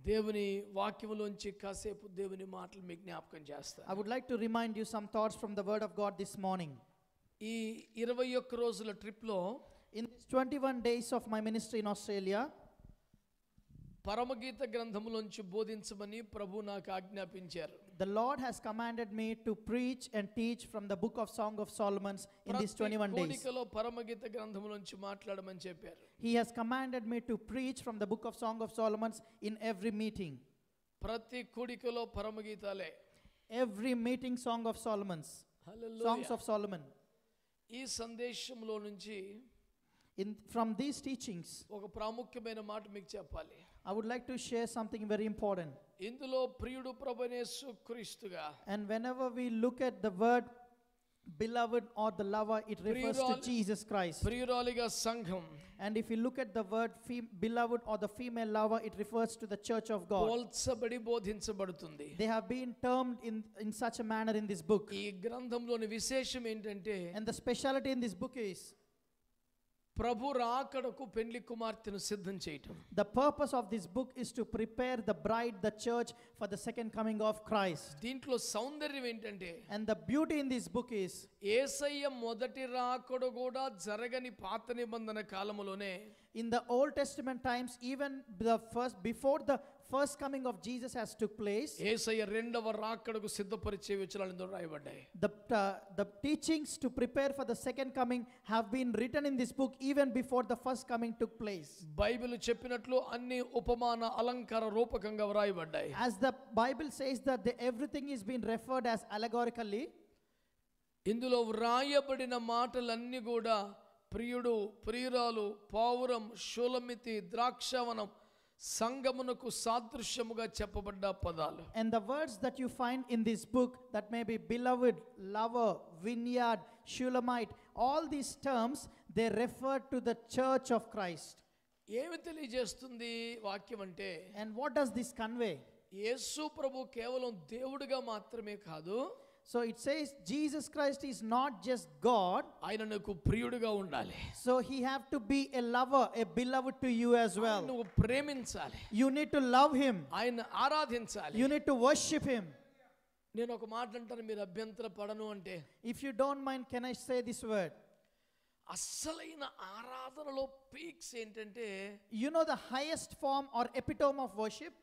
దేవుని వాక్యములోంచి కాసేపు దేవుని మాటలు మీకు జ్ఞాపకం చేస్తాను. I would like to remind you some thoughts from the word of God this morning. ఈ 21 రోజుల ట్రిప్లో In these 21 days of my ministry in Australia, పరమగీత గ్రంథములోంచి బోధించమని ప్రభు నాకు ఆజ్ఞాపించారు. the Lord has commanded me to preach and teach from the book of Song of Solomon in these 21 days. కోడికలో పరమగీత గ్రంథములోంచి మాట్లాడమని చెప్పారు. He has commanded me to preach from the book of Song of Solomon in every meeting. ప్రతి కోడికలో పరమగీతాలే. Every meeting Song of Solomon's. Hallelujah. Songs of Solomon. ఈ సందేశంలో నుంచి From these teachings, ఒక ప్రాముఖ్యమైన మాట మీకు చెప్పాలి. I would like to share something very important. ఇందులో ప్రియుడు ప్రభువైన యేసుక్రీస్తుగా, And whenever we look at the word beloved or the lover, it refers to Jesus Christ. ప్రియురాలిగా సంఘం, And if you look at the word beloved or the female lover, it refers to the church of God. పోల్చబడి బోధించబడుతుంది. They have been termed in such a manner in this book. ఈ గ్రంథంలోని విశేషం ఏంటంటే, And the speciality in this book is ప్రభు రాకడకు పెండ్లి కుమార్తెను సిద్ధం చేయటం. the purpose of this book is to prepare the bride, the church, for the second coming of Christ. దీంట్లో సౌందర్యం ఏంటంటే, And the beauty in this book is యేసయ్య మొదటి రాకడ కూడా జరగని పాత నిబంధన కాలములోనే in the Old Testament times, even before the first coming of Jesus has took place, యేసయ్య రెండవ రాకడకు సిద్ధపరిచే వచనాలు రాయబడ్డాయి. the teachings to prepare for the second coming have been written in this book even before the first coming took place. Bible చెప్పినట్లు అన్ని ఉపమాన అలంకార రూపకంగా వ్రాయబడ్డాయి. As the Bible says that everything is being referred as allegorically, ఇందులో వ్రాయబడిన మాటలన్నీ కూడా ప్రియుడు, ప్రియురాలు, పావురం, షూలమితి, ద్రాక్షవనం, సంగమునకు సాదృశ్యముగా చెప్పబడ్డ పదాలు. and the words that you find in this book, that may be beloved, lover, vineyard, shulamite, all these terms, they refer to the church of Christ. ఏమి తెలియజేస్తుంది వాక్యం అంటే, And what does this convey? యేసు ప్రభు కేవలం దేవుడిగా మాత్రమే కాదు, So it says Jesus Christ is not just God, ఆయన నీకు ప్రియుడిగా ఉండాలి. so he have to be a lover, a beloved to you as well. నువ్వు ప్రేమించాలి, You need to love him, ఆయన ఆరాధించాలి. you need to worship him. నేను ఒక మాట అంటాను, మీరు అభ్యంతర పడను అంటే, If you don't mind, can I say this word? అస్సలైన ఆరాధనలో పీక్స్ ఏంటంటే, You know the highest form or epitome of worship?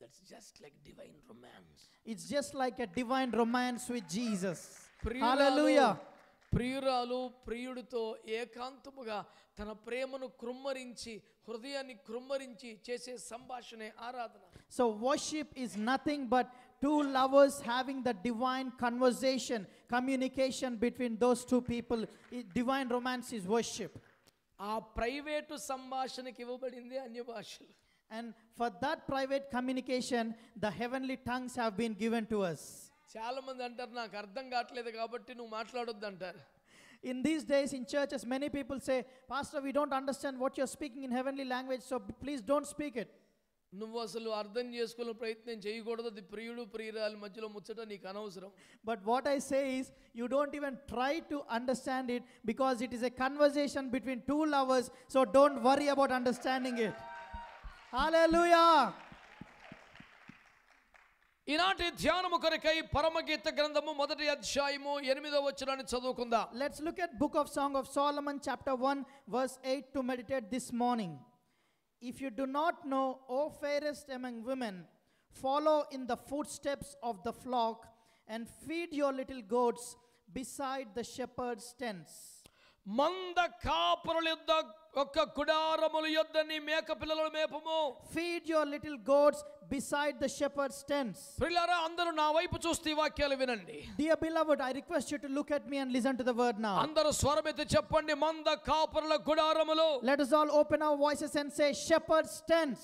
that's just like divine romance. It's just like a divine romance with Jesus. ప్రియురాలు, Hallelujah. ప్రియురాలు ప్రియుడితో ఏకాంతముగా తన ప్రేమను కృమ్మరించి, హృదయాన్ని కృమ్మరించి చేసే సంభాషణే ఆరాధన. So worship is nothing but two lovers having the divine conversation, communication between those two people. Divine romance is worship. ఆ private సంభాషణకి ఇవ్వబడింది అన్య భాషలు. And for that private communication, the heavenly tongues have been given to us. చాలా మంది అంటారు, నాకు అర్థం కావట్లేదు కాబట్టి నువ్వు మాట్లాడొద్దు అంటారు. In these days in churches, many people say, Pastor, we don't understand what you're speaking in heavenly language, so please don't speak it. నువ్వు అసలు అర్థం చేసుకునే ప్రయత్నం చేయకూడదు, అది ప్రియుడు ప్రియురాలి మధ్యలో ముచ్చట నీకు అనవసరం. But what I say is, you don't even try to understand it, because it is a conversation between two lovers, so don't worry about understanding it. Hallelujah. ఈనాటి ధ్యానము కొరకై పరమగీత గ్రంథము మొదటి అధ్యాయము 8వ వచనాన్ని చదువుకుందాం. Let's look at book of Song of Solomon chapter 1 verse 8 to meditate this morning. If you do not know, O fairest among women, follow in the footsteps of the flock and feed your little goats beside the shepherd's tents. మంద కాపరుల యొద్ద ఒక్క గుడారముల యొద్ద నీ మేక పిల్లలను మేపము. Feed your little goats beside the shepherd's tents. ప్రియులారా, అందరూ నా వైపు చూస్తూ ఈ వాక్యాలు వినండి. Dear beloved, I request you to look at me and listen to the word now. అందరూ స్వరమెత్తి చెప్పండి, మంద కాపరుల గుడారములు. Let us all open our voices and say shepherd's tents.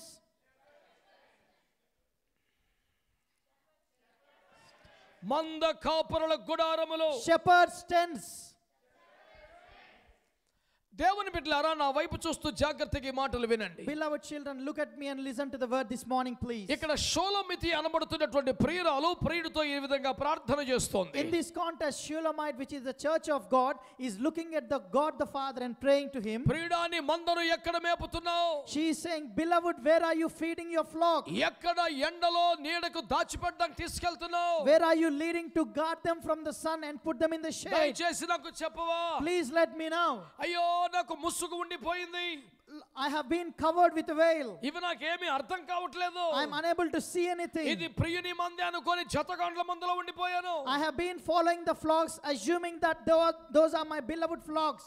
మంద కాపరుల గుడారములు. Shepherd's tents. దేవుని బిడ్డలారా నా వైపు చూస్తూ జాగ్రత్తగా ఈ మాటలు వినండి. Beloved children, look at me and listen to the word this morning, please. ఇక్కడ షోలోమితి అనబడుతున్నటువంటి ప్రియురాలు ప్రియుడితో ఈ విధంగా ప్రార్థన చేస్తోంది. In this context, Shulamite, which is the church of God, is looking at the God the Father and praying to him. ప్రియుడా నీ మందను ఎక్కడ మేపుతున్నావు? She is saying, beloved, where are you feeding your flock? ఎక్కడ ఎండలో నీడకు దాచిపెట్టడానికి తీసుకెళ్తున్నావు? Where are you leading to guard them from the sun and put them in the shade? దయచేసి నాకు చెప్పవా? Please let me know. అయ్యో నాకు ముసుగు ఉండిపోయింది. I have been covered with a veil. ఇవి నాకేమీ అర్థం కావట్లేదు. I am unable to see anything. ఇది ప్రియుని మందే అనుకొని జతగాండ్ల మందలో ఉండిపోయాను. I have been following the flocks, assuming that those are my beloved flocks.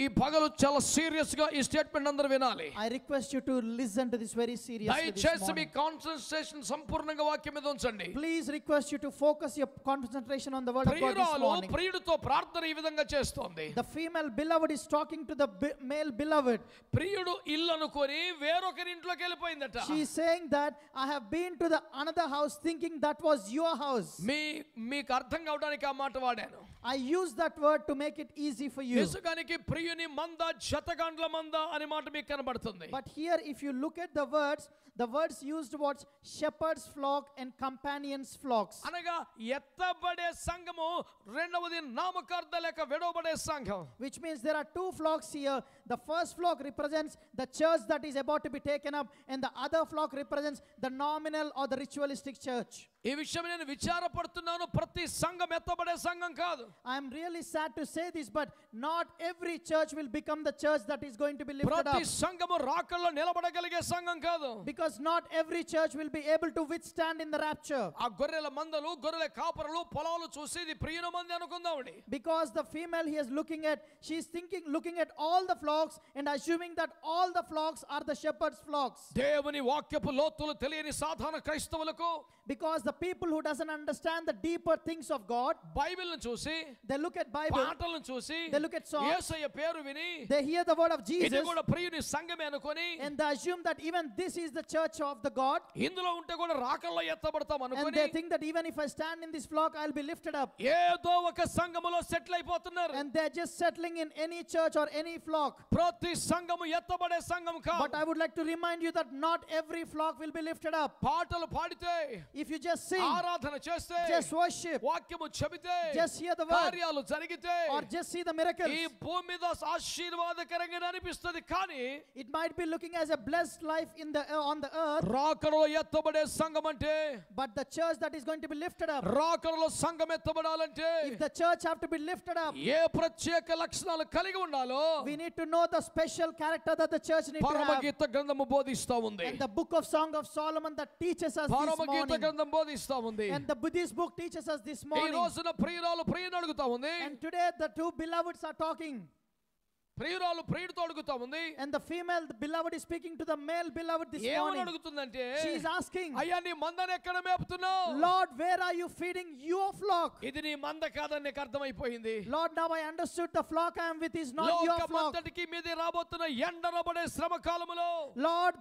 ఈ పగలు చాలా సీరియస్ గా ఈ స్టేట్మెంట్ అందరూ వినాలి. I request you to listen to this very seriously this దయచేసి మీ morning. కాన్సంట్రేషన్ సంపూర్ణంగా వాక్యం మీద ఉంచండి. Please request you to focus your concentration on the word of God this ప్రియురాలు morning. ప్రియుడితో ప్రార్థన ఈ విధంగా చేస్తోంది. The female beloved is talking to the male beloved. ప్రియుడు ఇల్లు అనుకొని వేరొకరి ఇంట్లోకి వెళ్ళిపోయిందట. She is saying that I have been to the another house thinking that was your house. మీకు అర్థం కావడానికి ఆ మాట వాడాను. I use that word to make it easy for you. నిజానికి ప్రియుని మంద జతగాండ్ల మంద అనే మాట మీకు కనబడుతుంది. But here if you look at the words used was shepherd's flock and companions flocks. అనగా ఎత్తబడే సంఘము, రెండవది నామకార్థ లేక విడవబడే సంఘం. Which means there are two flocks here. The first flock represents the church that is about to be taken up, and the other flock represents the nominal or the ritualistic church. ఈ విషయం నేను విచారపడుతున్నాను. ప్రతి సంఘం ఎత్తబడే సంఘం కాదు. I am really sad to say this, but not every church will become the church that is going to be lifted up. ప్రతి సంఘము రాకల్లో నిలబడగలిగే సంఘం కాదు. Because not every church will be able to withstand in the rapture. ఆ గొర్రెల మందలు, గొర్రెల కాపరులు పొలాలు చూసి ఇది ప్రియుని మంది అనుకుందామని. Because the female he is looking at all the flocks and assuming that all the flocks are the shepherd's flocks. దేవుని వాక్యపు లోతులు తెలియని సాధారణ క్రైస్తవులకు, Because the people who doesn't understand the deeper things of God, బైబిల్ని చూసి, they look at Bible, పాటలను చూసి, they look at songs, యేసయ్య పేరు విని, they hear the word of ఇది Jesus, కూడా ప్రియుని సంఘమే అనుకొని, and they assume that even this is the church of the God, ఇందులో ఉంటే కూడా రాకల్లో ఎత్తబడతాం and అనుకొని, they think that even if I stand in this flock I'll be lifted up, ఏదో ఒక సంఘములో సెటిల్ అయిపోతున్నారు. and they're just settling in any church or any flock. ప్రతి సంఘము ఎత్తబడే సంఘం But కాదు. I would like to remind you that not every flock will be lifted up. పాటలు పాడితే, If you just sing, ఆరాధన చేస్తే, just worship, వాక్యము చెబితే, just hear the word, కార్యాలు జరిగితే, or just see the miracles, ఈ భూమి మీద ఆశీర్వాదకరంగా అనిపిస్తుంది. కానీ it might be looking as a blessed life on the earth, రాకడలో ఎత్తబడే సంఘం అంటే, but the church that is going to be lifted up, రాకడలో సంఘం ఎత్తబడాలంటే if the church have to be lifted up, ఏ ప్రత్యేక లక్షణాలు కలిగి ఉండాలో we need to know the special character that the church need to have. పరమగీత గ్రంథము బోధిస్తా ఉంది. And the book of Song of Solomon that teaches us this పరమగీత morning, గ్రంథం బోధిస్తా ఉంది. and this book teaches us this ఈ morning, రోజున ప్రియురాలు ప్రియుని అడుగుతా ఉంది. and today the two beloveds are talking, ప్రియురాలు ప్రియుడితో అడుగుతా ఉంది. and the beloved is speaking to the male beloved this ఏమని morning. అడుగుతుందంటే, She is asking, అయ్యా నీ మందను ఎక్కడ మేపుతున్నావు? Lord, where are you feeding your flock? ఇది నీ మంద కాదని నీకు అర్థమైపోయింది. Lord, now I understood the flock I am with is not your flock. లోకమంతటికి మీద రాబోతున్న ఎండనబడే శ్రమ కాలములో, Lord,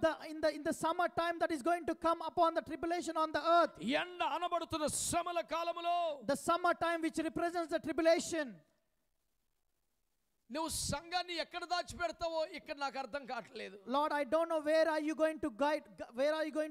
in the summer time that is going to come upon the tribulation on the earth, ఎండ అనబడుతున్న శ్రమల కాలములో, the summer time which represents the tribulation, నువ్వు సంఘాన్ని ఎక్కడ దాచిపెడతావో ఇక్కడ నాకు అర్థం కావట్లేదు. Lord, I don't know where are you going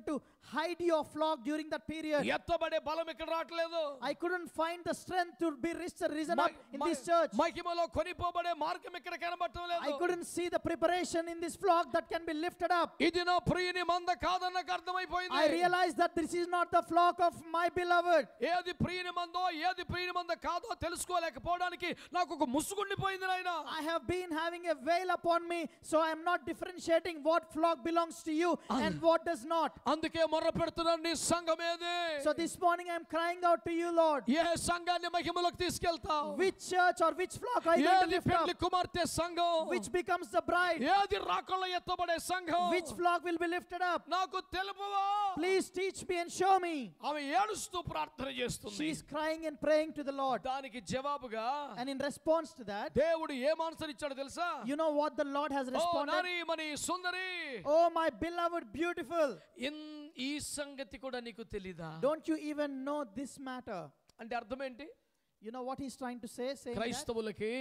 to hide your flock during that period. ఎత్తబడే బలం ఇక్కడ రావట్లేదు. I couldn't find the strength to be risen up in this church. మహిమలో కొనిపోబడే మార్గం ఇక్కడ కనబడటం లేదు. I couldn't see the preparation in this flock that can be lifted up. ఇది నా ప్రియుని మంద కాదని నాకు అర్థమైపోయింది. I realized that this is not the flock of my beloved. ఏది ప్రియుని మందో ఏది ప్రియుని మంద కాదో తెలుసుకోలేకపోవడానికి నాకు ఒక ముసుగుండిపోయింది నాయనా. I have been having a veil upon me, so I am not differentiating what flock belongs to you and what does not. అందుకే మొర్ర పెడుతున్నాను, నీ సంఘం ఏది? So this morning I am crying out to you, Lord. ఏ సంఘాన్ని మహిమలోకి తీసుకెళ్తావు? Which church or which flock are you going to ఏది lift పెళ్లి up? కుమార్తె సంఘం? Which becomes the bride? ఏది రాకల్లో ఎత్తబడే సంఘం? Which flock will be lifted up? నాకు తెలుపువా? Please teach me and show me. ఆమె ఏడుస్తూ ప్రార్థన చేస్తుంది. She is crying and praying to the Lord. దానికి జవాబుగా And in response to that, దేవుడు ఏం ఆన్సర్ ఇచ్చాడో తెలుసా? you know what the Lord has oh responded? నారీమణి Sundari, Oh, my beloved, beautiful. ఈ సంగతి కూడా నీకు తెలీదా? Don't you even know this matter? అంటే అర్థం ఏంటి? You know what he's trying to say? Saying that క్రైస్తవులకి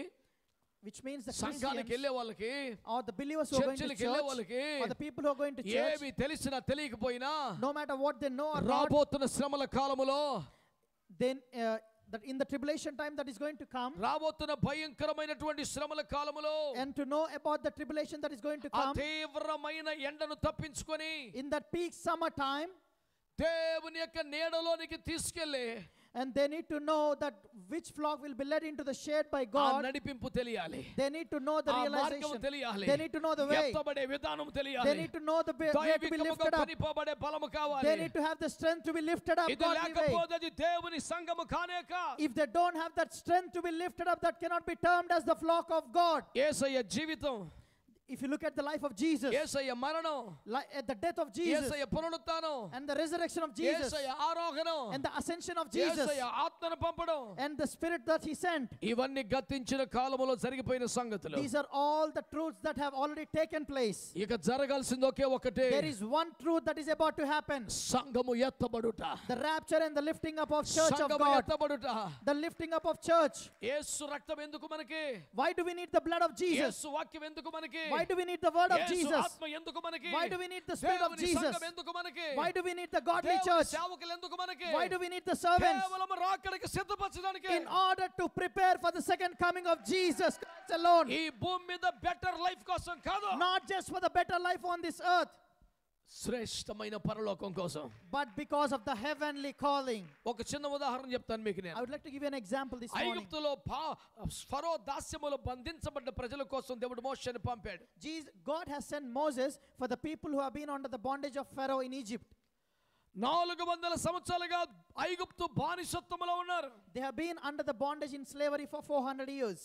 which means the సంఘానికి Christians వెళ్ళే వాళ్ళకి, or the believers who are going to చర్చిలకు వెళ్ళే church వాళ్ళకి or the people who are going to church, ఏమి తెలిసినా తెలియకపోయినా no matter what they know or not, రాబోతున్న శ్రమల కాలములో, then that in the tribulation time that is going to come, రాబోతున్న భయంకరమైనటువంటి శ్రమల కాలములో, and to know about the tribulation that is going to ఆ come, తీవ్రమైన ఎండను తప్పించుకొని in that peak summer time, దేవుని యొక్క నీడలోనికి తీసుకెళ్ళి, and they need to know that which flock will be led into the shade by ఆ God. నడిపింపు తెలియాలి, They need to know the ఆ మార్గము realization. తెలియాలి, They need to know the way. ఎత్తబడే విధానం They తెలియాలి, need to know the way to be దైవికముగా lifted up. కొనిపోబడే బలము కావాలి. They need to have the strength to be lifted up ఇది godly way. లేకపోతే అది దేవుని సంఘము కానేక. If they don't have that strength to be lifted up, that cannot be termed as the flock of God. యేసయ్య జీవితం, If you look at the life of Jesus, యేసయ్య మరణం, at the death of Jesus, యేసయ్య పునరుత్థానం, and the resurrection of Jesus, Yesayya ఆరోహణం, and the ascension of Jesus, యేసయ్య ఆత్మను పంపడం, and the Spirit that He sent, ఇవన్నీ గతించిన కాలములో జరిగిపోయిన సంగతులు. these are all the truths that have already taken place. ఇక జరగాల్సింది ఒకే ఒకటే, There is one truth that is about to happen: సంఘము ఎత్తబడుట, the rapture and the lifting up of church of సంఘము God. ఎత్తబడుట. The lifting up of church. యేసు రక్తం ఎందుకు మనకి? Why do we need the blood of Jesus? యేసు వాక్యం ఎందుకు మనకి? Why do we need the word of Yesu Jesus? ఆత్మ ఎందుకు మనకి? Why do we need the Spirit of దేవుని Jesus? సంఘం ఎందుకు మనకి? Why do we need the godly దేవుని church? సేవకులు ఎందుకు మనకి? Why do we need the servants? కేవలం రాకడకి సిద్ధపరచడానికి. In order to prepare for the second coming of Jesus Christ alone. ఈ భూమి మీద బెటర్ లైఫ్ కోసం కాదు, Not just for the better life on this earth, శ్రేష్టమైన పరలోకం కోసం. but because of the heavenly calling. ఒక చిన్న ఉదాహరణ చెప్తాను మీకు I నేను. would like to give you an example this morning. ఐగుప్తులో ఫరో దాస్యములో బంధించబడ్డ ప్రజల కోసం దేవుడు మోషేని పంపాడు. God has sent Moses for the people who have been under the bondage of Pharaoh in Egypt. 400 సంవత్సరాలుగా ఐగుప్తు బానిసత్వములో ఉన్నారు. They have been under the bondage in slavery for 400 years.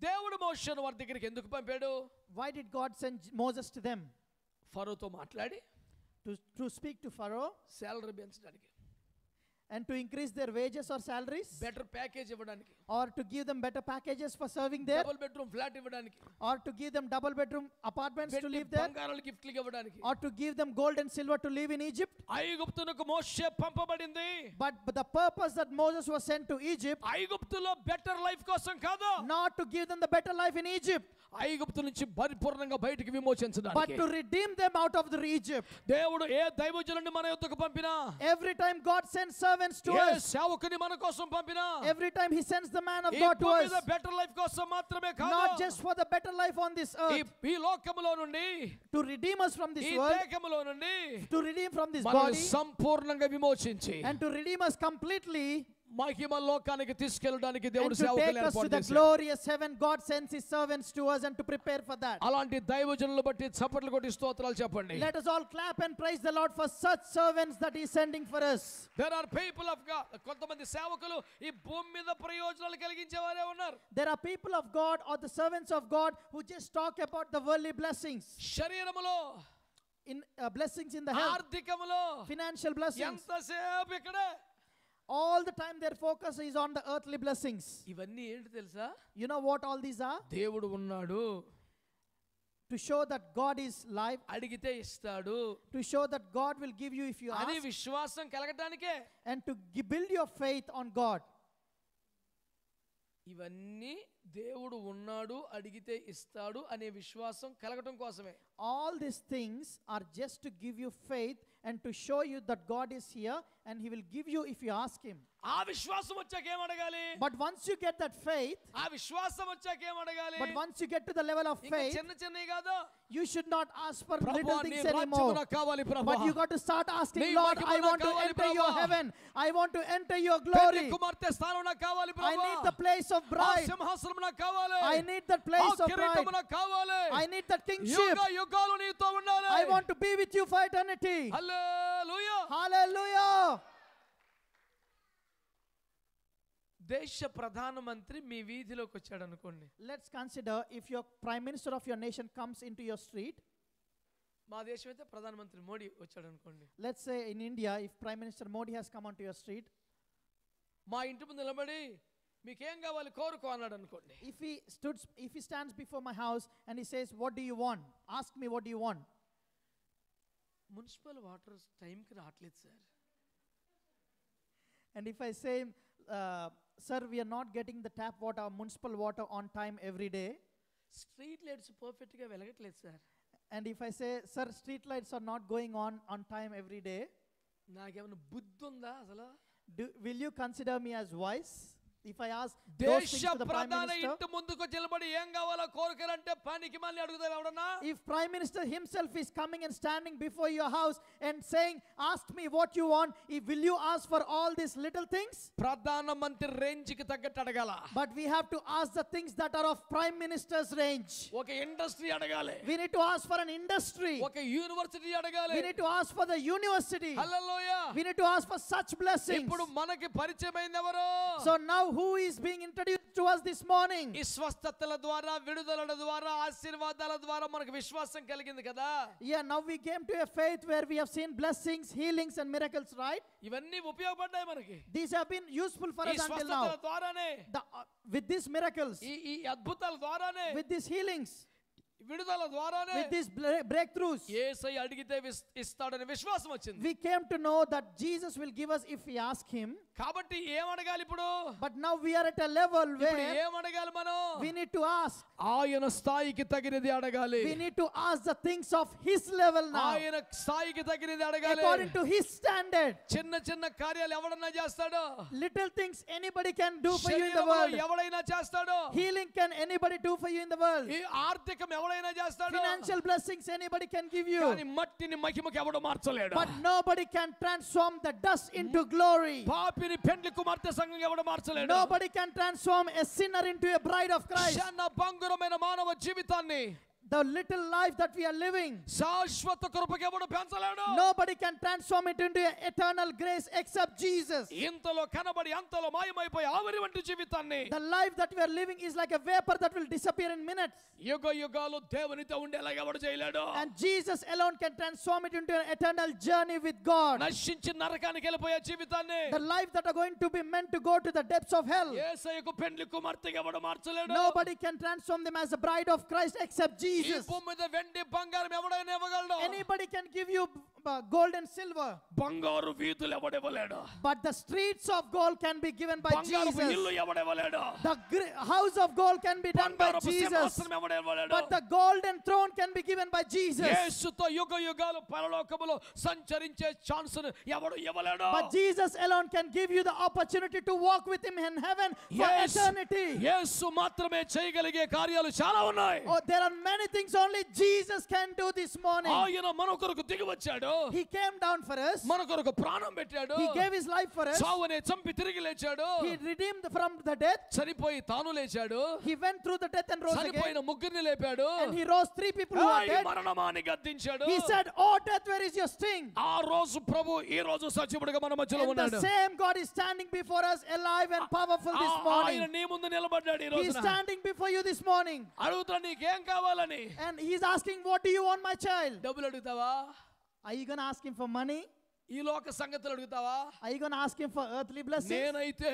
దేవుడు మోషేను వారి దగ్గరికి ఎందుకు పంపాడు? Why did God send Moses to them? ఫరోతో మాట్లాడి To speak to Pharaoh salary పెంచడానికి, and to increase their wages or salaries, better package ఇవ్వడానికి, or to give them better packages for serving there, double bedroom flat ఇవ్వడానికి, or to give them double bedroom apartments to live there, బంగారాల గిఫ్ట్లు ఇవ్వడానికి. or to give them gold and silver to live in Egypt. ఐగుప్తునకు మోషే పంపబడింది. But the purpose that Moses was sent to Egypt, ఐగుప్తులో better life కోసం కాదు, not to give them the better life in Egypt, ఐగుప్తు నుంచి పరిపూర్ణంగా బయటికి but విమోచించడానికి. to redeem them out of the Egypt. దేవుడు ఏ దైవజనుడిని మన యొద్దకు పంపినా, Every time God sends servants to A us, సేవకుని మన కోసం పంపినా, every time He sends the man of ఈ God to భూమి మీద us, బెటర్ లైఫ్ కోసం మాత్రమే కాదు, not just for the better life on this earth, ఈ లోకములో నుండి, to redeem us from this ఈ world, దేహములో నుండి to redeem from this మనల్ని body, సంపూర్ణంగా విమోచించి and to redeem us completely, మహిమ లోకానికి తీసుకెళ్ళడానికి and దేవుడు to take సేవకులను us to ఏర్పాటు the చేశాడు. glorious heaven. God sends His servants to us and to prepare for that. అలాంటి దైవజనులను బట్టి చప్పట్లు కొట్టి స్తోత్రాలు చెప్పండి. Let us all clap and praise the Lord for such servants that He is sending for us. There are people of God. కొంతమంది సేవకులు ఈ భూమి మీద ప్రయోజనాలు కలిగించేవారే ఉన్నారు. There are people of God or the servants of God who just talk about the worldly blessings, శరీరములో, in blessings in the health, ఆర్థికములో, financial blessings. ఎంతసేపు ఇక్కడే. All the time their focus is on the earthly blessings. ఇవన్నీ ఏంటి తెలుసా? You know what all these are? దేవుడు ఉన్నాడు, To show that God is live, అడిగితే ఇస్తాడు to show that God will give you if you అని ask, విశ్వాసం కలగటానికే. and to build your faith on God. ఇవన్నీ దేవుడు ఉన్నాడు, అడిగితే ఇస్తాడు అనే విశ్వాసం కలగటం కోసమే. All these things are just to give you faith and to show you that God is here and He will give you if you ask Him. ఆ విశ్వాసం వచ్చాక ఏం అడగాలి? But once you get that faith, ఆ విశ్వాసం వచ్చాక ఏం అడగాలి? but once you get to the level of ఇంకా faith, చిన్న చిన్నవి కాదు. you should not ask for little ప్రభువా నీ things రాజ్యము anymore. నాకు కావాలి ప్రభువా. But you got to start asking, నీ Lord, మహిమ I నాకు want to కావాలి enter your ప్రభువా. heaven. I want to enter your పెళ్లి glory. కుమార్తె స్థానం నాకు కావాలి I ప్రభువా. need the place of ఆ bride. సింహాసనం నాకు కావాలి. I need that place ఆ of కిరీటము bride. నాకు కావాలి. I need that kingship. యుగ యుగాలు నీతో ఉండాలి. I want to be with you for eternity. Hallelujah. Hallelujah. దేశ ప్రధానమంత్రి మీ వీధిలోకి వచ్చాడు అనుకోండి. Let's consider if your prime minister of your nation comes into your street. మా దేశం అయితే ప్రధానమంత్రి మోడీ వచ్చాడు అనుకోండి. Let's say in India, if Prime Minister Modi has come onto your street. మా ఇంటి ముందు నిలబడి మీకేం కావాలి కోరుకో అన్నాడు అనుకోండి. If he stands before my house and he says, what do you want? Ask me, what do you want? Municipal water టైంకి రావట్లేదు sir. And if I say, sir, we are not getting the tap water, municipal water on time every day. Street lights perfect గా వెలగట్లేదు sir. And if I say, sir, street lights are not going on time every day, నాకేమైనా బుద్ధి ఉందా అసలు? will you consider me as wise? If I ask those things దేశ to the Prime ప్రధాన Minister, ఇంటి ముందుకు నిలబడి ఏం కావాలో కోరికలంటే పనికి మళ్ళీ అడుగుతారు ఎవడన్నా? if Prime Minister himself is coming and standing before your house and saying, ask me what you want, will you ask for all these little things? Pradhan Mantri range కి తగ్గట్టు అడగాల. But we have to ask the things that are of Prime Minister's range. ఒక industry అడగాలి. We need to ask for an industry. ఒక university అడగాలి. We need to ask for the university. Hallelujah. We need to ask for such blessings. ఇప్పుడు మనకి పరిచయం అయింది ఎవరు? So now who is being introduced to us this morning? ఈ స్వస్థతల ద్వారా, విడుదలల ద్వారా, ఆశీర్వాదాల ద్వారా మనకు విశ్వాసం కలిగింది కదా. Yeah, now we came to a faith where we have seen blessings, healings and miracles, right? ఇవన్నీ ఉపయోగపడ్డాయి మనకి. These have been useful for ఈ us until స్వస్థతల now. ద్వారానే, With these miracles, ఈ అద్భుతాల ద్వారానే, with these healings, విడుదల ద్వారానే, with these breakthroughs, యేసయ్య అడిగితే ఇస్తాడని విశ్వాసం వచ్చింది. we came to know that Jesus will give us if we ask him. కాబట్టి ఏం అడగాలి ఇప్పుడు? But now we are at a level ఇప్పుడు where ఏం అడగాలి మనం? we need to ask. ఆయన స్థాయికి తగినది అడగాలి. We need to ask the things of his level now, ఆయన స్థాయికి తగినది అడగాలి. according to his standard. చిన్న చిన్న కార్యాలు ఎవడన్నా చేస్తాడో, Little things anybody can do for you in the శరీరంలో world. ఎవడైనా చేస్తాడో, Healing can anybody do for you in the world. ఈ ఆర్థికం ఎవడైనా చేస్తాడో, Financial blessings anybody can give కానీ you. మట్టిని మహిమకి ఎవడు మార్చలేడు. But nobody can transform the dust into glory. పాపిని పెండ్లి కుమార్తె సంఘం ఎవడు మార్చలేడు. Nobody can transform a sinner into a bride of Christ. చిన్న బంగురమైన మానవ జీవితాన్ని, The little life that we are living, శాశ్వత కృపకి ఎవడు పెంచలేడు. nobody can transform it into an eternal grace except Jesus. ఇంతలో కనబడి అంతలో మాయమైపోయి ఆవిరి వంటి జీవితాన్ని, The life that we are living is like a vapor that will disappear in minutes. యుగ యుగాలు దేవునితో ఉండేలాగా ఎవడు చేయలేడు. And Jesus alone can transform it into an eternal journey with God. నశించి నరకానికి వెళ్ళిపోయే జీవితాన్ని, The life that are going to be meant to go to the depths of hell, యేసయ్యకు పెండ్లి కుమార్తెగా ఎవడు మార్చలేడు. nobody can transform them as a bride of Christ except ఈ Jesus. భూమి మీద వెండి బంగారం ఎవడైనా ఇవ్వగలడు. Anybody can give you gold and silver, బంగారు వీధులు ఎవడివ్వలేడు. but the streets of gold can be given by బంగారు Jesus. ఇల్లు ఎవడివ్వలేడు. The house of gold can be done by బంగారపు Jesus, సింహాసనం ఎవడివ్వలేడు. but the golden throne can be given by Jesus. యేసుతో యుగ యుగాలు పరలోకములో సంచరించే ఛాన్స్ ఎవడు ఇవ్వలేడు. But Jesus alone can give you the opportunity to walk with him in heaven for eternity. యేసు మాత్రమే చేయగలిగే కార్యాలు చాలా ఉన్నాయి. Oh, there are many things only Jesus can do this morning. ఆయన మన కొరకు దిగి వచ్చాడు. He came down for us. మన కొరకు ప్రాణం పెట్టాడు. He gave his life for us. చావునే చంపి తిరిగి లేచాడు. He redeemed from the death. చనిపోయి తాను లేచాడు. He went through the death and rose again. చనిపోయిన ముగ్గురిని లేపాడు. And he rose 3 people who are dead. మరణమాని గద్దించాడు. He said, "Oh death, where is your sting?" ఆ రోజు ప్రభు ఈ రోజు సజీవుడిగా మన మధ్యలో And ఉన్నాడు. the same God is standing before us alive and powerful this ఆయన morning. నీ ముందు నిలబడ్డాడు ఈ He is రోజున. standing before you this morning. అడుగుతా నీకేం కావాలని. And he is asking, "What do you want, my child?" డబ్బులు అడుగుతావా? Are you going to ask him for money? ఈ లోక సంగతులు అడుగుతావా? Are you going to ask him for earthly blessings? నేనైతే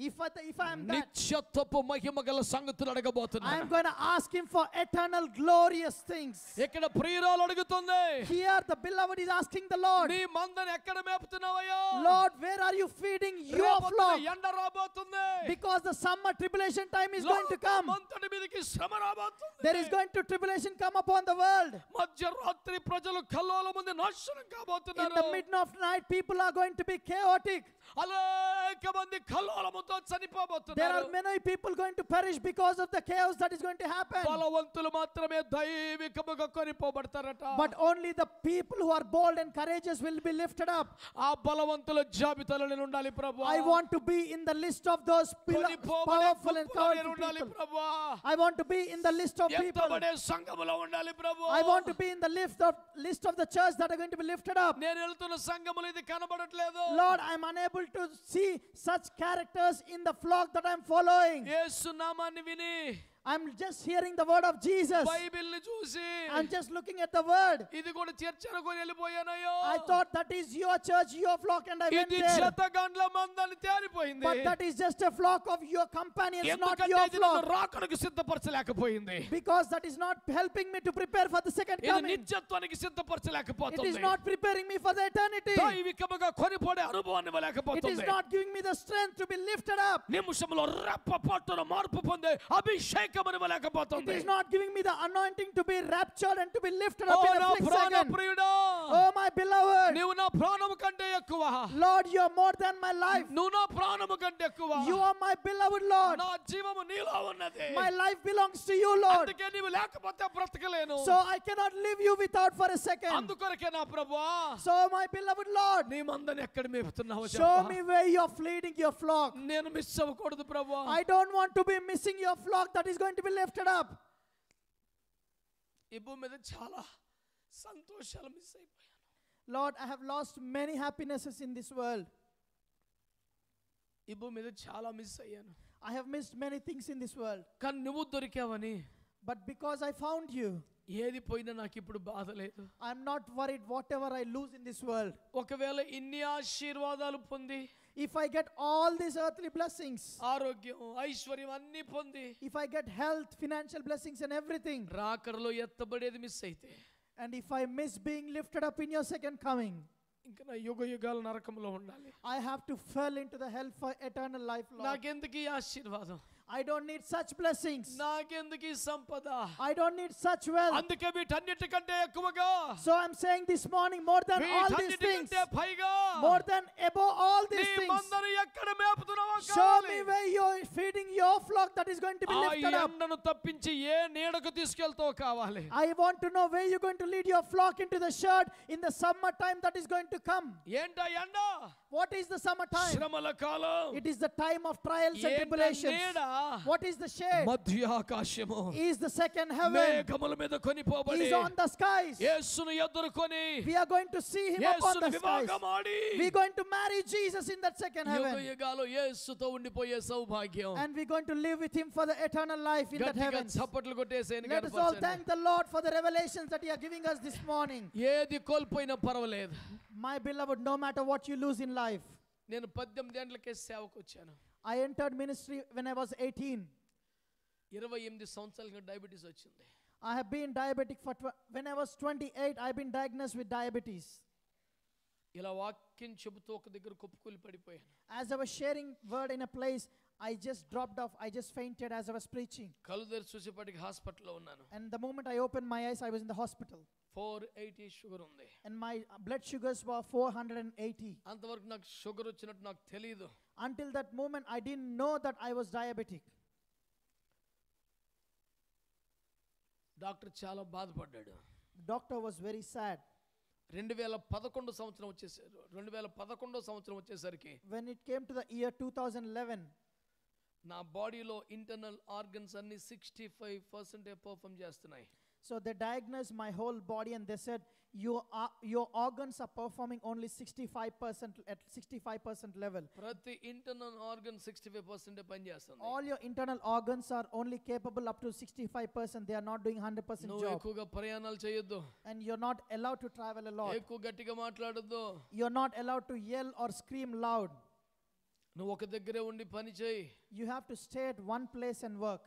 If I am that, నిత్యత్వపు మహిమ గల సంగతులు I అడగబోతున్నా. am going to ask him for eternal glorious things. ఇక్కడ ప్రియురాలు అడుగుతుంది, Here the beloved is asking the Lord, నీ మందని ఎక్కడ మేపుతున్నావయ్యా? "Lord, where are you feeding your flock?" ఎండ రాబోతుంది. Because the summer tribulation time is going to come. మంతటి మీదకి శ్రమ రాబోతుంది. There is going to tribulation come upon the world. మధ్యరాత్రి ప్రజలు కల్లోల ముందు నాశనం In కాబోతున్నారు. the midnight of night, people are going to be chaotic. అనేక మంది కల్లోలముతో There చనిపోబోతున్నారు. are many people going to perish because of the chaos that is going to happen. బలవంతులు మాత్రమే దైవికముగా కొనిపోబడతారట. But only the people who are bold and courageous will be lifted up. ఆ బలవంతుల జాబితాలో నేను ఉండాలి ప్రభువా. I want to be in the list of those powerful and courageous ఉండాలి people. ప్రభువా. I want to be in the list of people. ఎత్తబడే సంఘములో ఉండాలి ప్రభువా. I want to be in the list of the church that are going to be lifted up. నేను వెళ్తున్న సంఘములో ఇది కనబడట్లేదు. Lord, I am unable to see such characters in the flock that I am following. యేసు నామాన్ని విని, I'm just hearing the word of Jesus. బైబిల్ని చూసి, I'm just looking at the word. ఇది కూడా చర్చ అనుకొని వెళ్ళిపోయానయ్యో. I thought that is your church, your flock, and I went ఇది there. శతగండ్ల మందని తేలిపోయింది. But that is just a flock of your companions, not ఎందుకంటే your ఇది నన్ను flock. రాకడకు సిద్ధపరచలేకపోయింది. Because that is not helping me to prepare for the second ఇది coming. నిత్యత్వానికి It సిద్ధపరచలేకపోతుంది. is not preparing me for the eternity. దైవికముగా కొనిపోడే అనుభవాన్ని It is ఇవ్వలేకపోతుంది. not giving me the strength to be lifted up. నిమిషంలో రెప్ప పట్టున మార్పు పొందే అభిషేక ఎక్కమని It లేకపోతుంది. is not giving me the anointing to be raptured and to be lifted oh up in నా a flick ప్రాణ second. ప్రియుడా, Oh my beloved, నీవు నా ప్రాణము కంటే ఎక్కువ. Lord, you are more than my life. నువ్వు నా ప్రాణము కంటే ఎక్కువ. You are my beloved Lord. నా జీవము నీలో ఉన్నది. My life belongs to you, Lord. అందుకే నీవు లేకపోతే బ్రతకలేను. So I cannot leave you without for a second. అందుకొరకే నా ప్రభువా, So my beloved Lord, నీ మందని ఎక్కడ మేపుతున్నావో show చెప్పు. me where you are feeding your flock. నేను మిస్ అవ్వకూడదు ప్రభువా. I don't want to be missing your flock that is going to be lifted up. ఈ భూమి మీద చాలా సంతోషాలు మిస్ అయిపోయాను. Lord, I have lost many happinesses in this world. ఈ భూమి మీద చాలా మిస్ అయ్యాను. I have missed many things in this world. కానీ నువ్వు దొరికావని, But because I found you, ఏది పోయినా నాకు ఇప్పుడు బాధ లేదు. I am not worried whatever I lose in this world. ఒకవేళ ఇన్ని ఆశీర్వాదాలు పొంది, If I get all these earthly blessings, ఆరోగ్యం ఐశ్వర్యం అన్ని పొంది, if I get health, financial blessings and everything, రాకడలో ఎత్తబడేది మిస్ అయితే, and if I miss being lifted up in your second coming, ఇంకా నా యుగ యుగాల నరకంలో ఉండాలి. I have to fall into the hell for eternal life, Lord. నాకెందుకు ఈ ఆశీర్వాదం? I don't need such blessings. నాకెందుకు ఈ సంపద? I don't need such wealth. అందుకే వీటన్నిటికంటే ఎక్కువగా, So I'm saying this morning, more than all these things, వీటన్నిటికంటే పైగా, more than above all నీ these things, మందను ఎక్కడ మేపుతున్నావో show కావాలి. me where you're feeding your flock that is going to be ఆ lifted up. ఎండను తప్పించి ఏ నీడకు తీసుకెళ్తావో కావాలి. I want to know where you're going to lead your flock into the shade in the summer time that is going to come. ఏంటా ఎండ? What is the summer time? శ్రమల కాలం. It is the time of trials and ఏంటా tribulations. నీడ? What is the shade? మధ్య ఆకాశము. Is the second heaven. మేఘముల మీద కొనిపోబడి Is on the skies. యేసును ఎదుర్కొని We are going to see him upon యేసును the skies. వివాహమాడి We're going to marry Jesus in that second యుగ heaven. యుగాలు యేసుతో ఉండిపోయే సౌభాగ్యం. And we're going to live with him for the eternal life in that గట్టిగా heaven. చప్పట్లు కొట్టేసేయండి. Let us all thank the Lord for the revelations that he are giving us this morning. ఏది కోల్పోయినా పర్వాలేదు. My beloved, no matter what you lose in life. నేను 18 ఏళ్లకే సేవకు వచ్చాను. I entered ministry when I was 18. 28 సంవత్సరాలుగా diabetes వచ్చింది. I have been diabetic for when I was 28, I've been diagnosed with diabetes. ఇలా వాక్యం చెబుతూ ఒక దగ్గర కుప్పకూలి పడిపోయాను. As I was sharing word in a place, I just dropped off. I just fainted as I was preaching. కళ్ళు తెరిచి చూసేపటికి హాస్పిటల్లో ఉన్నాను. And the moment I opened my eyes, I was in the hospital. 480 sugar ఉంది. And my blood sugars were 480. అంతవరకు నాకు sugar వచ్చినట్టు నాకు తెలియదు. Until that moment, I didn't know that I was diabetic. Doctor చాలా బాధపడ్డాడు. Doctor was very sad. 2011 సంవత్సరం వచ్చేసారు. 2011 సంవత్సరం వచ్చేసరికి When it came to the year 2011, నా బాడీలో ఇంటర్నల్ ఆర్గన్స్ అన్ని 65% పర్ఫార్మ్ చేస్తున్నాయి. so they diagnosed my whole body and they said your organs are performing only 65% at 65% level. ప్రతి ఇంటర్నల్ ఆర్గన్ 65% పనిచేస్తుంది. All your internal organs are only capable up to 65%. They are not doing 100% నువ్వు job. ఎక్కువగా ప్రయాణాలు చేయొద్దు. And you're not allowed to travel a lot. ఎక్కువ గట్టిగా మాట్లాడొద్దు. You're not allowed to yell or scream loud. నువ్వు ఒక దగ్గరే ఉండి పని చేయి. You have to stay at one place and work.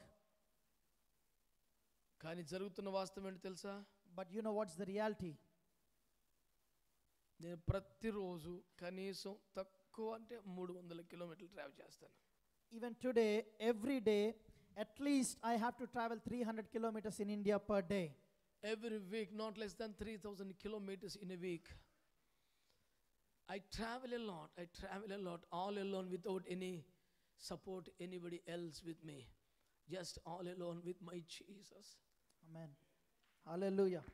కానీ జరుగుతున్న వాస్తవం ఏంటో తెలుసా? But you know what's the reality? నేను ప్రతిరోజు కనీసం తక్కువ అంటే 300 కిలోమీటర్లు ట్రావెల్ చేస్తాను. Even today, every day, at least I have to travel 300 kilometers in India per day. Every week, not less than 3,000 kilometers in a week. I travel a lot, all alone without any support, anybody else with me. Just all alone with my Jesus. Amen. Hallelujah.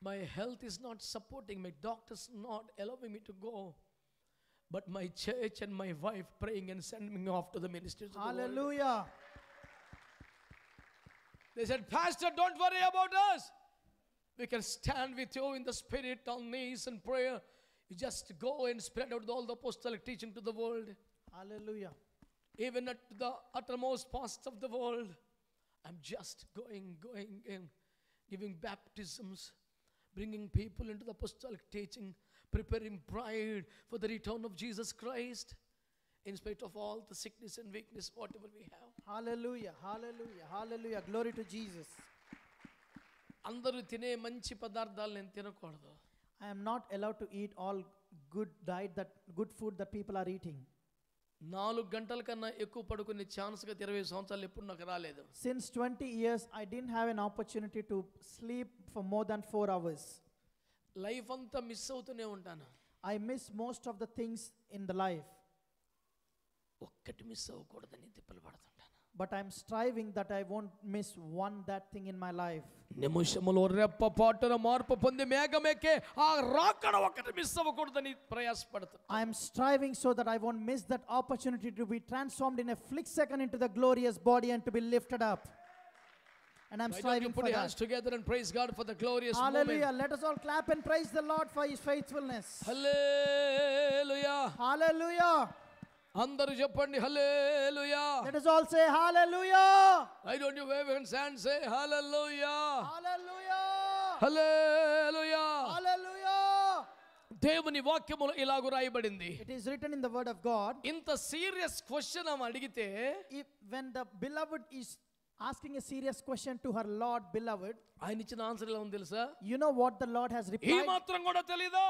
My health is not supporting, my doctors not allowing me to go. But my church and my wife praying and sending me off to the ministries of the world. Hallelujah. They said, Pastor, don't worry about us. We can stand with you in the spirit on knees and prayer. You just go and spread out all the apostolic teaching to the world. Hallelujah. Even at the uttermost parts of the world. I'm just going and giving baptisms, bringing people into the apostolic teaching, preparing bride for the return of Jesus Christ, in spite of all the sickness and weakness, whatever we have. Hallelujah. Hallelujah. Hallelujah. Glory to Jesus. అందరూ తినే మంచి పదార్థాలు నేను తినకూడదు. I am not allowed to eat all good food that people are eating. 4 గంటల కన్నా ఎక్కువ పడుకునే ఛాన్స్ గత 20 సంవత్సరాలు ఎప్పుడు నాకు రాలేదు. Since 20 years, I didn't have an opportunity to sleep for more than 4 hours. Life అంతా మిస్ అవుతూనే ఉంటాను. I miss most of the things in the life. ఒక్కటి మిస్ అవ్వకూడదని తిప్పలు పడుతుంటాను. But I'm striving that I won't miss that thing in my life. నిమిషములో రెప్పపాటున మార్పు పొంది మేఘమెక్కే ఆ రాకడ ఒక్కటి miss అవ్వకూడదని ప్రయాసపడుతాను. I am striving so that I won't miss that opportunity to be transformed in a flick second into the glorious body and to be lifted up. And I'm striving for that. Put your hands that. together and praise God for the glorious Hallelujah. moment. Let us all clap and praise the Lord for His faithfulness. Hallelujah. Hallelujah. అందరూ చెప్పండి హల్లెలూయా. Let us all say hallelujah. Why don't you wave your hand, say hallelujah. Hallelujah. Hallelujah. Hallelujah. దేవుని వాక్యములో ఇలాగ రాయబడింది. It is written in the word of God. ఇంత serious question ఆమె అడిగితే, when the beloved is asking a serious question to her Lord beloved, ఆయన ఇచ్చిన answer ఎలా ఉంది తెలుసా? you know what the Lord has ఈ replied? మాత్రం కూడా తెలీదా?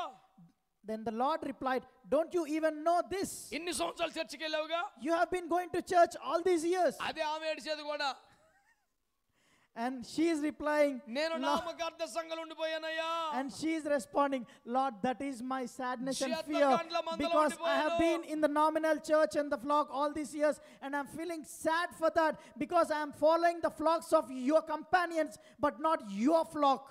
Then the Lord replied, don't you even know this? ఇన్ని సంవత్సరాలు చర్చికి వెళ్ళావుగా? You have been going to church all these years. అదే ఆమె ఏడ్చేది కూడా. And she is replying, నేను నామకార్థ సంఘంలో ఉండిపోయానయ్యా. and she is responding, Lord, that is my sadness and క్షేత్ర fear, Gandla మందలో because I have ఉండిపోయాను. been in the nominal church and the flock all these years, and I'm feeling sad for that, because I am following the flocks of your companions but not your flock.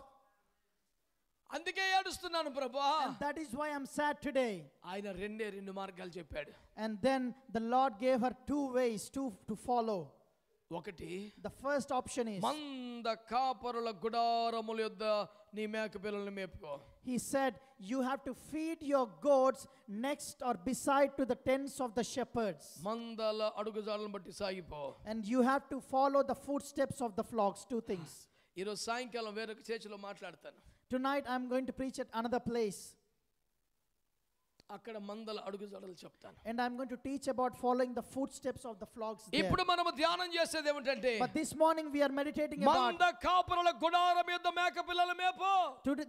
అందుకే ఏడుస్తున్నాను ప్రభువా. And that is why I'm sad today. ఆయన రెండు మార్గాలు చెప్పాడు. And then the Lord gave her 2 ways to follow. ఒకటి, The first option is, మంద కాపరుల గుడారముల యొద్ద నీ మేక పిల్లలను మేపుకో. He said, you have to feed your goats next or beside to the tents of the shepherds. మందల అడుగుజాడలను బట్టి సాగిపో. And you have to follow the footsteps of the flocks. 2 things. ఈరోజు సాయంకాలం వేరొక చర్చిలో మాట్లాడతాను. Tonight I'm going to preach at another place. అక్కడ మందల అడుగుజాడలు చెప్తాను. And I'm going to teach about following the footsteps of the flocks there. ఇప్పుడు మనము ధ్యానం చేసేది ఏమిటంటే, But this morning we are meditating about, మంద కాపరుల గుడారం యొద్ద మేక పిల్లలు మేపు.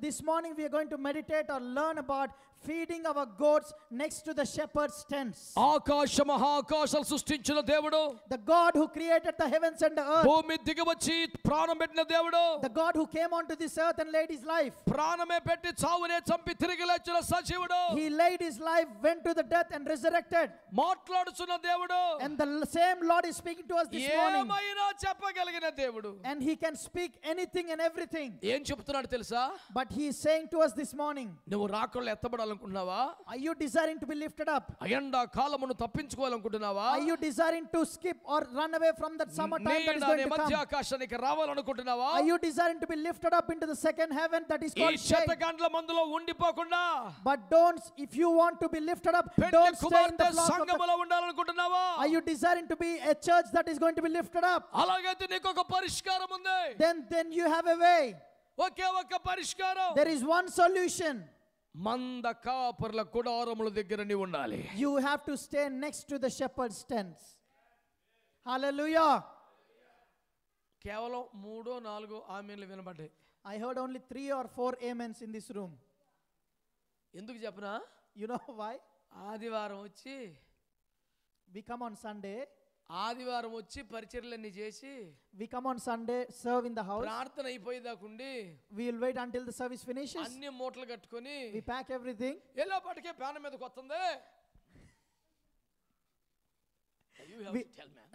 this morning we are going to meditate or learn about feeding our goats next to the shepherd's tents. ఆకాశ మహాకాశాలు సృష్టించిన దేవుడు, The God who created the heavens and the earth, భూమి దిగవచ్చి ప్రాణం పెట్టిన దేవుడు, the God who came onto this earth and laid His life. ప్రాణమే పెట్టి చావునే చంపి తిరిగి లేచిన సజీవుడు, He laid His life, went to the death and resurrected. మాట్లాడుతున్న దేవుడు, And the same Lord is speaking to us this morning. ఏమైనా చెప్పగలిగిన దేవుడు. And He can speak anything and everything. ఏం చెప్తున్నాడు తెలుసా? But He is saying to us this morning, నువ్వు రాకళ్ళు ఎత్తబడాలనుకుంటున్నావా? are you desiring to be lifted up? ఎండా కాలమును తప్పించుకోవాలనుకుంటున్నావా? Are you desiring to skip or run away from that summer time that is going to మధ్య come? ఆకాశానికి రావాలనుకుంటున్నావా? Are you desiring to be lifted up into the second heaven that is ఈ called shade? శతగండ్ల మందులో ఉండిపోకుండా But don't, if you want to be lifted up, don't stay in the flock of the, సంఘములో ఉండాలనుకుంటున్నావా? are you desiring to be a church that is going to be lifted up? అలాగైతే నీకు ఒక పరిష్కారం ఉంది. Then you have a way. ఒకే ఒక పరిష్కారం. There is one solution. మంద కాపర్ల గుడారముల దగ్గర నీ ఉండాలి. You have to stay next to the shepherd's tents. Hallelujah. కేవలం 3-4 ఆమేన్లు వినబడ్డాయి. I heard only 3 or 4 amens in this room. ఎందుకు చెప్పనా? You know why? ఆదివారం వచ్చి, We come on Sunday. ఆదివారం వచ్చి పరిచర్యలన్నీ చేసి, We come on Sunday, serve in the house. ప్రార్థన అయిపోయేదాకుండి We will wait until the service finishes. అన్ని మూటలు కట్టుకొని We pack everything. ఎల్లోపాటికే ప్యాన మీదకి వస్తుంది. You have to tell, man.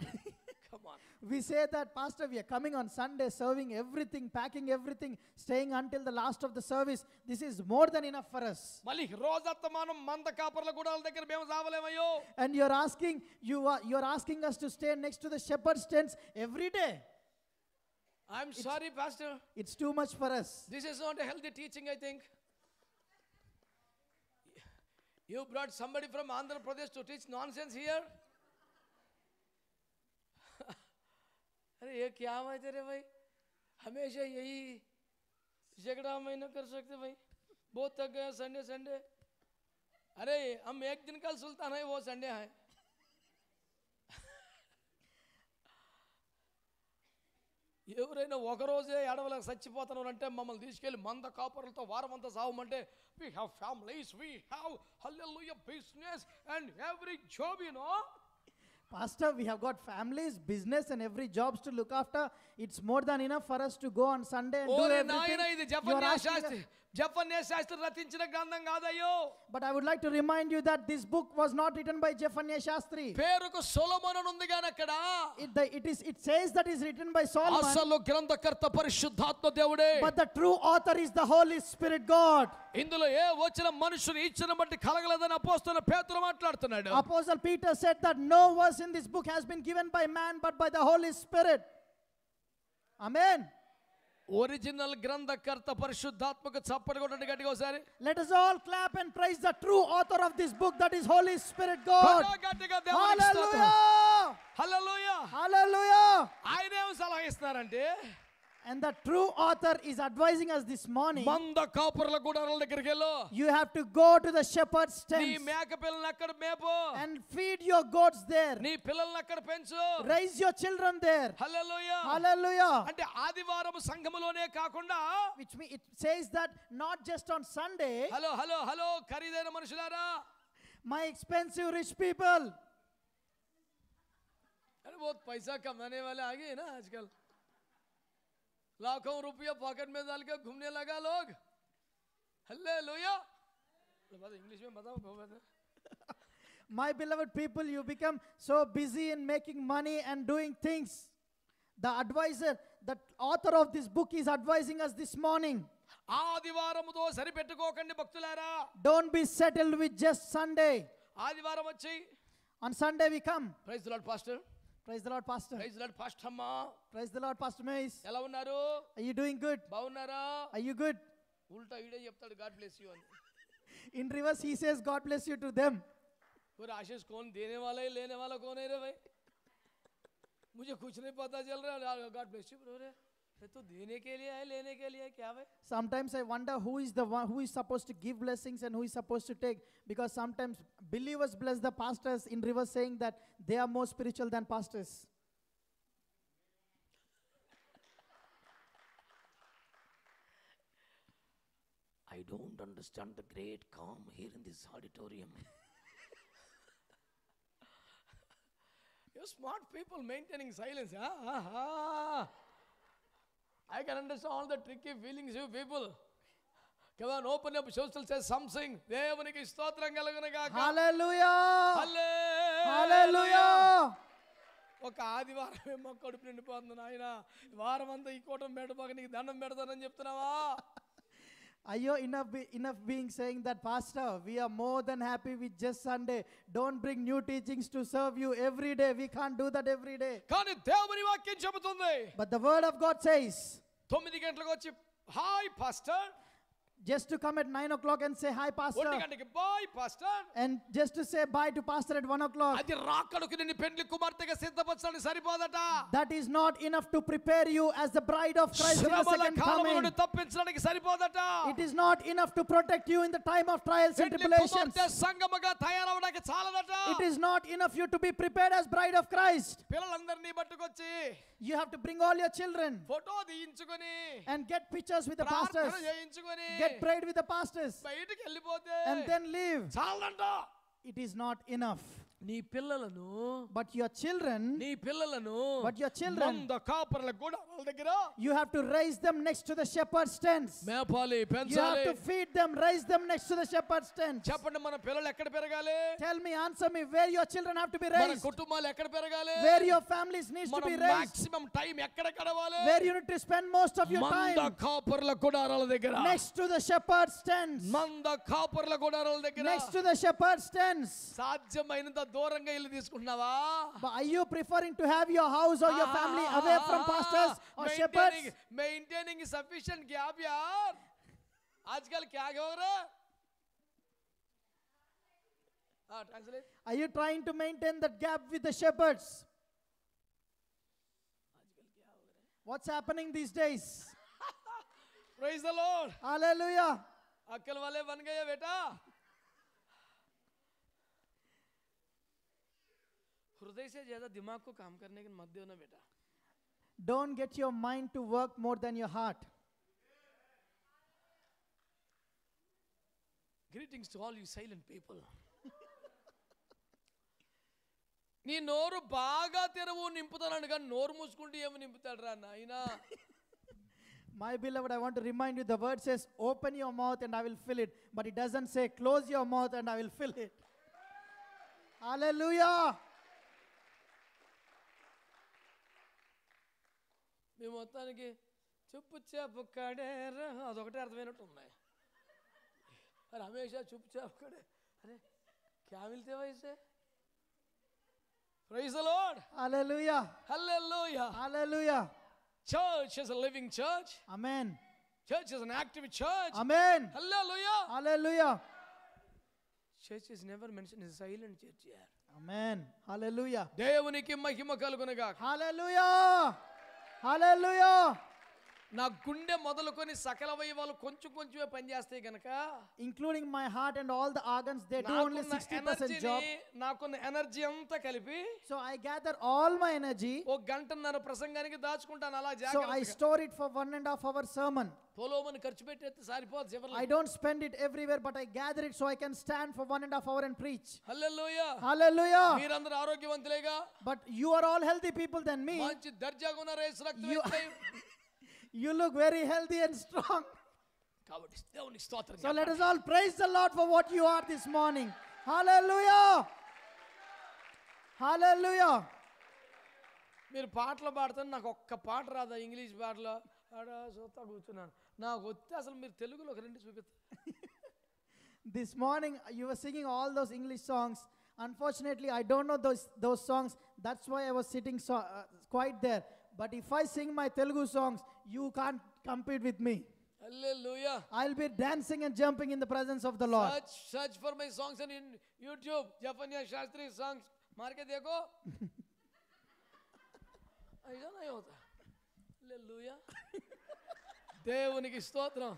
Come on. We say that, Pastor, we are coming on Sunday, serving everything, packing everything, staying until the last of the service. This is more than enough for us. మళ్ళీ రోజత్తమానం మంద కాపర్ల గుడాల దగ్గర మేము సావలేమయ్యో. And you're asking us to stay next to the shepherd's tents every day. I'm sorry, Pastor. It's too much for us. This is not a healthy teaching, I think. You brought somebody from Andhra Pradesh to teach nonsense here. अरे ये क्या बात है रे भाई, हमेशा यही झगड़ा हम नहीं कर सकते भाई, बहुत थक गए संडे. अरे हम एक दिन का सुल्तान है, वो संडे है. ఎవరైనా ఒక రోజే ఏడవలకు చచ్చిపోతున్నారంటే మమ్మల్ని తీసుకెళ్ళి మంద కాపరులతో వారమంతా సావమంటే, we have families, we have hallelujah business and every job, you know. Pastor, we have got families, business, and every jobs to look after. It's more than enough for us to go on Sunday and do ఓరి everything. నాయన, ఇది You are జఫన్యా asking Sastry రచించిన గ్రంథం కాదయ్యో. But I would like to remind you that this book was not written by Zephaniah Shastri. పేరుకు సొలొమోను అని ఉంది గాని అక్కడ It says that is written by Solomon. అసలు గ్రంథకర్త పరిశుద్ధాత్మ దేవుడే. But the true author is the Holy Spirit God. ఇందులో ఏ వచ్చిన మనుషుని ఇచ్చిన బట్టి కలగలేదని అపోస్తలుడైన పేతురు మాట్లాడుతున్నాడు. Apostle Peter said that no verse in this book has been given by man but by the Holy Spirit. Amen. Original గ్రంథకర్త పరిశుద్ధాత్మకు చప్పటి కొట్టండి గట్టిగా ఒకసారి. Let us all clap and praise the true author of this book, that is Holy Spirit God. గట్టిగా దేవునికి స్తోత్రం. Hallelujah. హల్లెలూయా. Hallelujah. ఆయన ఏం సలహా ఇస్తున్నారంటే, And the true author is advising us this morning. మంద కాపురుల గుడారాల దగ్గరికి వెళ్ళు. You have to go to the shepherd's నీ tents మేక పిల్లల్ని అక్కడ మేపు. and feed your goats there. నీ పిల్లల్ని అక్కడ పెంచు. Raise your children there. Hallelujah. Hallelujah. అంటే ఆదివారం సంఘములోనే కాకుండా, Which means it says that not just on Sunday, hello hello hello ఖరీదైన మనుషులారా, my expensive rich people. अरे बहुत पैसा कमाने वाले आ गए ना आजकल, लाखों रुपया पॉकेट में डाल के घूमने लगा लोग. हालेलुया. इंग्लिश में बताओ. My beloved people, you become so busy in making money and doing things. The advisor, the author of this book is advising us this morning. ఆదివారముతో సరిపెట్టుకోకండి భక్తులారా. Don't be settled with just Sunday. ఆదివారం వచ్చి, On Sunday we come. Praise the Lord pastor, Praise the Lord, Pastor. Praise the Lord pastor అమ్మా, Praise the Lord, Pastor Mace. ఎలా ఉన్నారు? Are you doing good? బాగున్నారా? Are you good? ఉల్టా ఈడే చెప్తాడు God bless you అని. In reverse, he says, God bless you to them. और आशीष कौन देने वाला है, लेने वाला कौन है रे भाई? मुझे कुछ नहीं पता चल रहा. God bless you brother. ये तो देने के लिए है, लेने के लिए है क्या भाई? Sometimes I wonder who is the one who is supposed to give blessings and who is supposed to take, because sometimes believers bless the pastors, in reverse saying that they are more spiritual than pastors. I don't understand the great calm here in this auditorium. You're smart people maintaining silence. I can understand all the tricky feelings you people. Come on, open up your soul, say something. దేవునికి స్తోత్రం కలుగును గాక. Hallelujah. హల్లెలూయా. Hallelujah. ఒక ఆదివారం ఏమో కడుపు నిండిపోతుంది నాయన, వారం అంతా ఈ కూటం పెట్టబాక నీకు దండం పెడతానని చెప్తున్నావా? Are you enough being saying that, Pastor, we are more than happy with just Sunday. Don't bring new teachings to serve you every day. We can't do that every day. కానీ దేవుని వాక్యం చెబుతుంది, But the word of God says, 9 గంటలకు వచ్చి hi pastor, just to come at 9 o'clock and say hi, 1 Pastor, గంటకి boy pastor, and just to say bye to Pastor at 1 o'clock. అది రాకడకు నిన్ను పెండ్లి కుమార్తెగా సిద్ధపరచడానికి సరిపోదట. That is not enough to prepare you as the bride of Christ in the శ్రమల second కాలము coming. నుండి తప్పించడానికి సరిపోదట. It is not enough to protect you in the time of trials and పెండ్లి tribulations. కుమార్తె సంగముగా తయారవడానికి చాలదట. It is not enough you to be prepared as bride of Christ. పిల్లలందరినీ పట్టుకొచ్చి You have to bring all your children photo తీయించుకొని, and get pictures with the ప్రార్థన pastors, చేయించుకొని, get prayed with the pastors, బయటికి వెళ్ళిపోతే and then leave. చాలదంట. It is not enough. నీ పిల్లలను, But your children, నీ పిల్లలను but your children, మంద కాపరుల గుడారాల దగ్గర you have to raise them next to the shepherd's tents. మేపాలి, You have పెంచాలి. to feed them, raise them next to the shepherd's tents. చెప్పండి, మన పిల్లలు ఎక్కడ పెరగాలి? Tell me, answer me, where your children have to be మన raised, కుటుంబాలు ఎక్కడ పెరగాలి? where your families needs to మన be raised, మాక్సిమం టైం ఎక్కడ గడవాలి? where you need to spend most of your మంద time, కాపరుల గుడారాల దగ్గర, next to the shepherd's tents, మంద కాపరుల గుడారాల దగ్గర. next to the shepherd's tents. సాధ్యమైనంత దూరంగా ఇల్లు తీసుకుంటున్నావా? But are you preferring to have your house or your family away from pastors or shepherds? Maintaining sufficient gap यार. आजकल क्या हो रहा है? Translate. Are you trying to maintain that gap with the shepherds? What's happening these days? Praise the Lord. Hallelujah. अक्ल वाले बन गए बेटा. हृदय से ज्यादा दिमाग को काम करने के मत दो ना बेटा. Don't get your mind to work more than your heart. Greetings to all you silent people. నీ నోరు బాగా తెరవు నింపుతాను కానీ నోరు మూసుకుంటే ఏమి నింపుతాడు రా నాయనా. My beloved, I want to remind you, the word says, open your mouth and I will fill it. But it doesn't say, close your mouth and I will fill it. Hallelujah. మేము మొత్తానికి చుప్పు చేపు కడేరా అదొకటే అర్థమైనట్టు ఉన్నాయి. రమేష్ చుప్పు చేపు కడే అరే క్యా మిల్తే వైసే. Praise the Lord. Hallelujah. Hallelujah. Hallelujah. Church is a living church. Amen. Church is an active church. Amen. Hallelujah. Hallelujah. Church is never mentioned as a silent church here. Amen. Hallelujah. దేవునికి మహిమ కలుగునుగాక. Hallelujah. Hallelujah. నా గుండె మొదలుకొని సకల అవయవాలు కొంచెం కొంచెమే పనిచేస్తాయి గనక, including my heart and all the organs, they do only 60% job. నాకున్న ఎనర్జీ అంతా కలిపి So I gather all my energy. ఒక గంటన్నర ప్రసంగానికి దాచుకుంటాను అలా So I జాగ్రత్తగా. store it for 1.5 hour sermon. పొలోమని ఖర్చు పెట్టేస్తే సరిపోదు చివరిలో. I don't spend it everywhere, but I gather it so I can stand for 1.5 hour and preach. Hallelujah. Hallelujah. మీరందరూ ఆరోగ్యవంతులేగా, But you are all healthy people than me. మంచి దర్జాగా ఉన్న race రక్తం You- ఎత్తాయి. You look very healthy and strong. కాబట్టి దేవునికి స్తోత్రం. So let us all praise the Lord for what you are this morning. Hallelujah. Hallelujah. మీరు పాటలు పాడుతాను, నాకు ఒక్క పాట రాదా ఇంగ్లీష్ పాటలో ఆడ చూస్తా కూర్చున్నాను. నాకు వస్తే అసలు మీరు తెలుగులో ఒక రెండు చూపిస్తారు. This morning you were singing all those English songs. Unfortunately, I don't know those songs. That's why I was sitting quite there. But if I sing my Telugu songs, you can't compete with me. Hallelujah. I'll be dancing and jumping in the presence of the Lord. Search for my songs on YouTube. Jafanya Shastri songs. मार के देखो. ऐसा नहीं होता. Hallelujah. దేవునికి స్తోత్రం.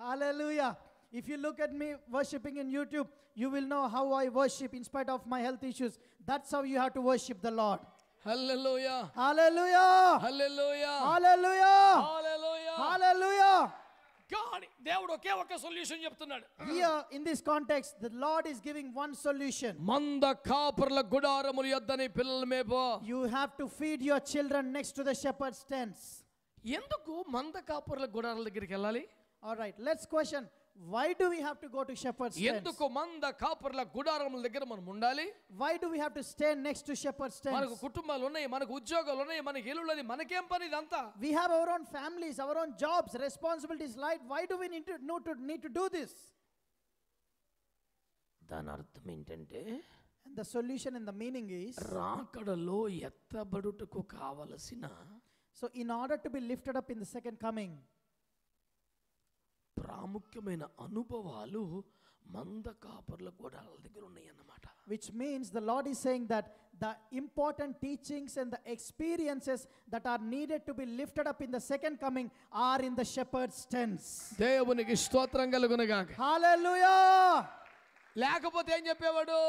Hallelujah. If you look at me worshiping in YouTube, you will know how I worship in spite of my health issues. That's how you have to worship the Lord. Hallelujah. Hallelujah. Hallelujah. Hallelujah. Hallelujah. Hallelujah. God, దేవుడు ఒకే ఒక solution చెప్తున్నాడు. Here in this context, the Lord is giving one solution. మంద కాపర్ల గుడారముల యొద్దనే పిల్లల మేపో. You have to feed your children next to the shepherd's tents. ఎందుకు మంద కాపర్ల గుడారాల దగ్గరికి వెళ్ళాలి? All right, let's question, why do we have to go to shepherd's tents? ఎందుకు మంద కాపర్ల గుడారముల దగ్గర మనం ఉండాలి? Why do we have to stay next to shepherd's మనకు tents? కుటుంబాలు ఉన్నాయి, మనకు ఉద్యోగాలు ఉన్నాయి, మనకి ఇల్లులు, మనకేం పని ఇదంతా? We have our own families, our own jobs, responsibilities, right? Why do we need to do this? దాని అర్థం ఏంటంటే, And the solution and the meaning is, రాకడలో ఎత్తబడుటకు కావలసిన so in order to be lifted up in the second coming, ప్రాముఖ్యమైన అనుభవాలు మంద కాపర్ల గుడారాల దగ్గర ఉన్నాయి అన్నమాట. which means the Lord is saying that the important teachings and the experiences that are needed to be lifted up in the second coming are in the shepherd's tents. దేవునికి స్తోత్రం కలుగునుగాక. Hallelujah. లేకపోతే ఏం చెప్పేవాడు?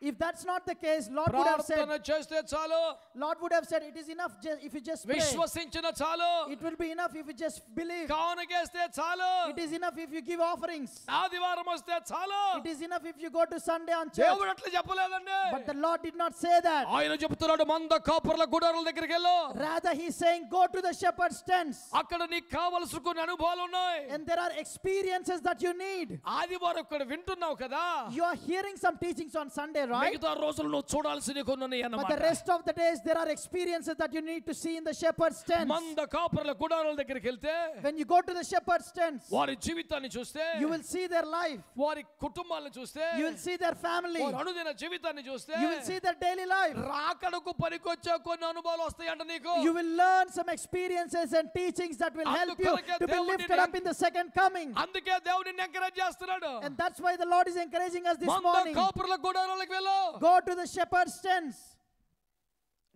If that's not the case, Lord would have said, ప్రార్థన చేస్తే చాలు, Lord would have said, it is enough if you just pray. విశ్వసించిన చాలు, It will be enough if you just believe. కానుకేస్తే చాలు, It is enough if you give offerings. ఆదివారం వస్తే చాలు. It is enough if you go to Sunday on church. దేవుడు అట్లా చెప్పలేదండి. But the Lord did not say that. ఆయన చెప్తున్నాడు, మంద కాపర్ల గుడారాల దగ్గరికి వెళ్ళు. Rather, He's saying, go to the shepherd's tents. అక్కడ నీకు కావలసిన కొన్ని అనుభవాలు ఉన్నాయి. And there are experiences that you need. ఆదివారం ఇక్కడ వింటున్నావు కదా, You are hearing some teachings on Sunday, right? మిగతా రోజులు నువ్వు చూడాల్సినవి కొన్ని ఉన్నాయి But the అన్నమాట. rest of the days, there are experiences that you need to see in the shepherd's tents. మంద కాపర్ల గుడారాల దగ్గరికి వెళ్తే When you go to the shepherd's tents, వారి జీవితాన్ని చూస్తే, you will see their life. వారి కుటుంబాలను చూస్తే, You will see their family. వారి అనుదిన జీవితాన్ని చూస్తే, You will see their daily life. రాకడకు పనికొచ్చే కొన్ని అనుభవాలు వస్తాయంట నీకు. You will learn some experiences and teachings that will help you to be lifted up in the second coming. అందుకే దేవుడు నిన్ను ఎంకరేజ్ చేస్తున్నాడు. And that's why the Lord is encouraging us this మంద morning. కాపర్ల గుడారాలకు వెళ్ళు. Go to the shepherd's tents.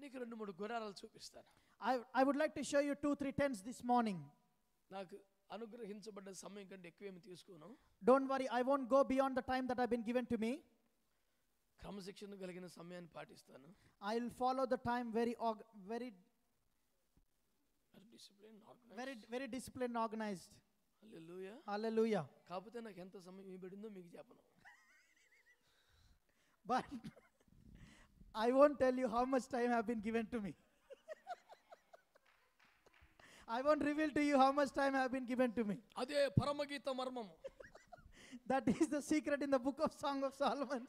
నీకు రెండు మూడు గుడారాలు చూపిస్తాను. I would like to show you 2-3 tents this morning. నాకు అనుగ్రహించబడ్డ సమయం కంటే ఎక్కువేమి తీసుకోను. Don't worry, I won't go beyond the time that have been given to me. క్రమశిక్షణ కలిగిన సమయాన్ని పాటిస్తాను. I will follow the time very disciplined, organized. Hallelujah. Hallelujah. కాకపోతే నాకు ఎంత సమయం ఇవ్వబడిందో మీకు చెప్పను. I won't tell you how much time have been given to me. I won't reveal to you how much time have been given to me. అదే పరమగీత మర్మము. That is the secret in the book of Song of Solomon.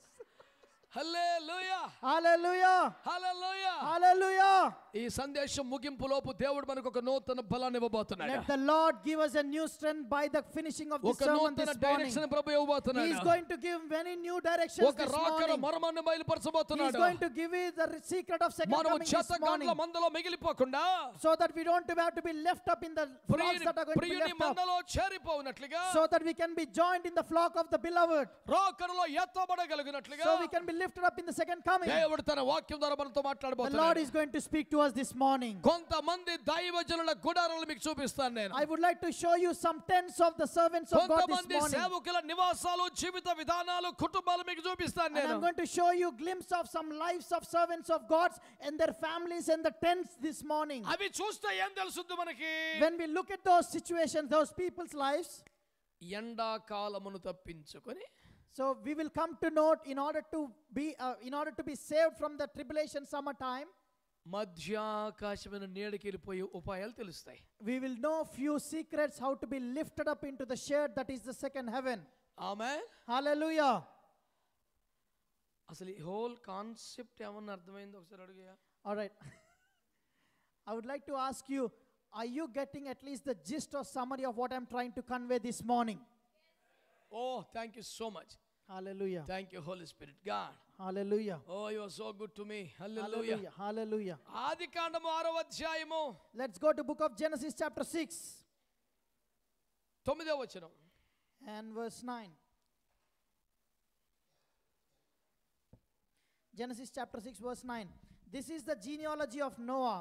Hallelujah, Hallelujah. Hallelujah. Hallelujah. ఈ సందేశం ముగింపులోపు దేవుడు మనకు ఒక నూతన బలాన్ని ఇవ్వబోతున్నాడు. Let the Lord give us a new strength by the finishing of this ఒక sermon నూతన this morning. Direction Prabhu He ఇవ్వబోతున్నాడు. is going to give many new directions ఒక this రాకడ morning. మర్మాన్ని He is బయలుపరచబోతున్నాడు. going to give you the secret of second మనము coming this చెత్త morning, గాడ్ల మందలో మిగిలిపోకుండా so that we don't have to be left up in the flocks that are going to be ప్రియుని left up, మందలో చేరిపోవునట్లుగా, so that we can be joined in the flock of the beloved, రాకడలో ఎత్తబడగలిగినట్లుగా so we can be lifted up in the second coming. దేవుడు తన వాక్యం ద్వారా మనతో The Lord మాట్లాడబోతున్నాడు. is going to speak to us this morning. కొంతమంది దైవజనుల గుడారాలు మీకు చూపిస్తాను నేను. I would like to show you some tents of the servants of God this కొంతమంది morning. సేవకుల నివాసాలు, జీవిత విధానాలు, కుటుంబాలు మీకు చూపిస్తాను And నేను. I'm going to show you glimpse of some lives of servants of God and their families and the tents this morning. అవి చూస్తే ఏం తెలుస్తుంది మనకి? When we look at those situations, those people's lives, ఎండాకాలమును తప్పించుకొని so we will come to note in order to be saved from the tribulation summertime, మధ్యాకాశమైన నీడకి వెళ్ళిపోయే ఉపాయాలు తెలుస్తాయి. we will know few secrets how to be lifted up into the shade that is the second heaven. Amen. Hallelujah. అసలు ఈ whole concept ఏమన్నా అర్థమైంది ఒకసారి అడుగుయా. All right. I would like to ask you, are you getting at least the gist or summary of what I'm trying to convey this morning? Oh, thank you so much. Hallelujah. Thank you, Holy Spirit. God. Hallelujah. Oh, you are so good to me. Hallelujah. Hallelujah. Hallelujah. ఆదికాండము 6వ అధ్యాయము Let's go to book of Genesis chapter 6 9వ వచనం. and verse 9. Genesis chapter 6 verse 9. This is the genealogy of Noah.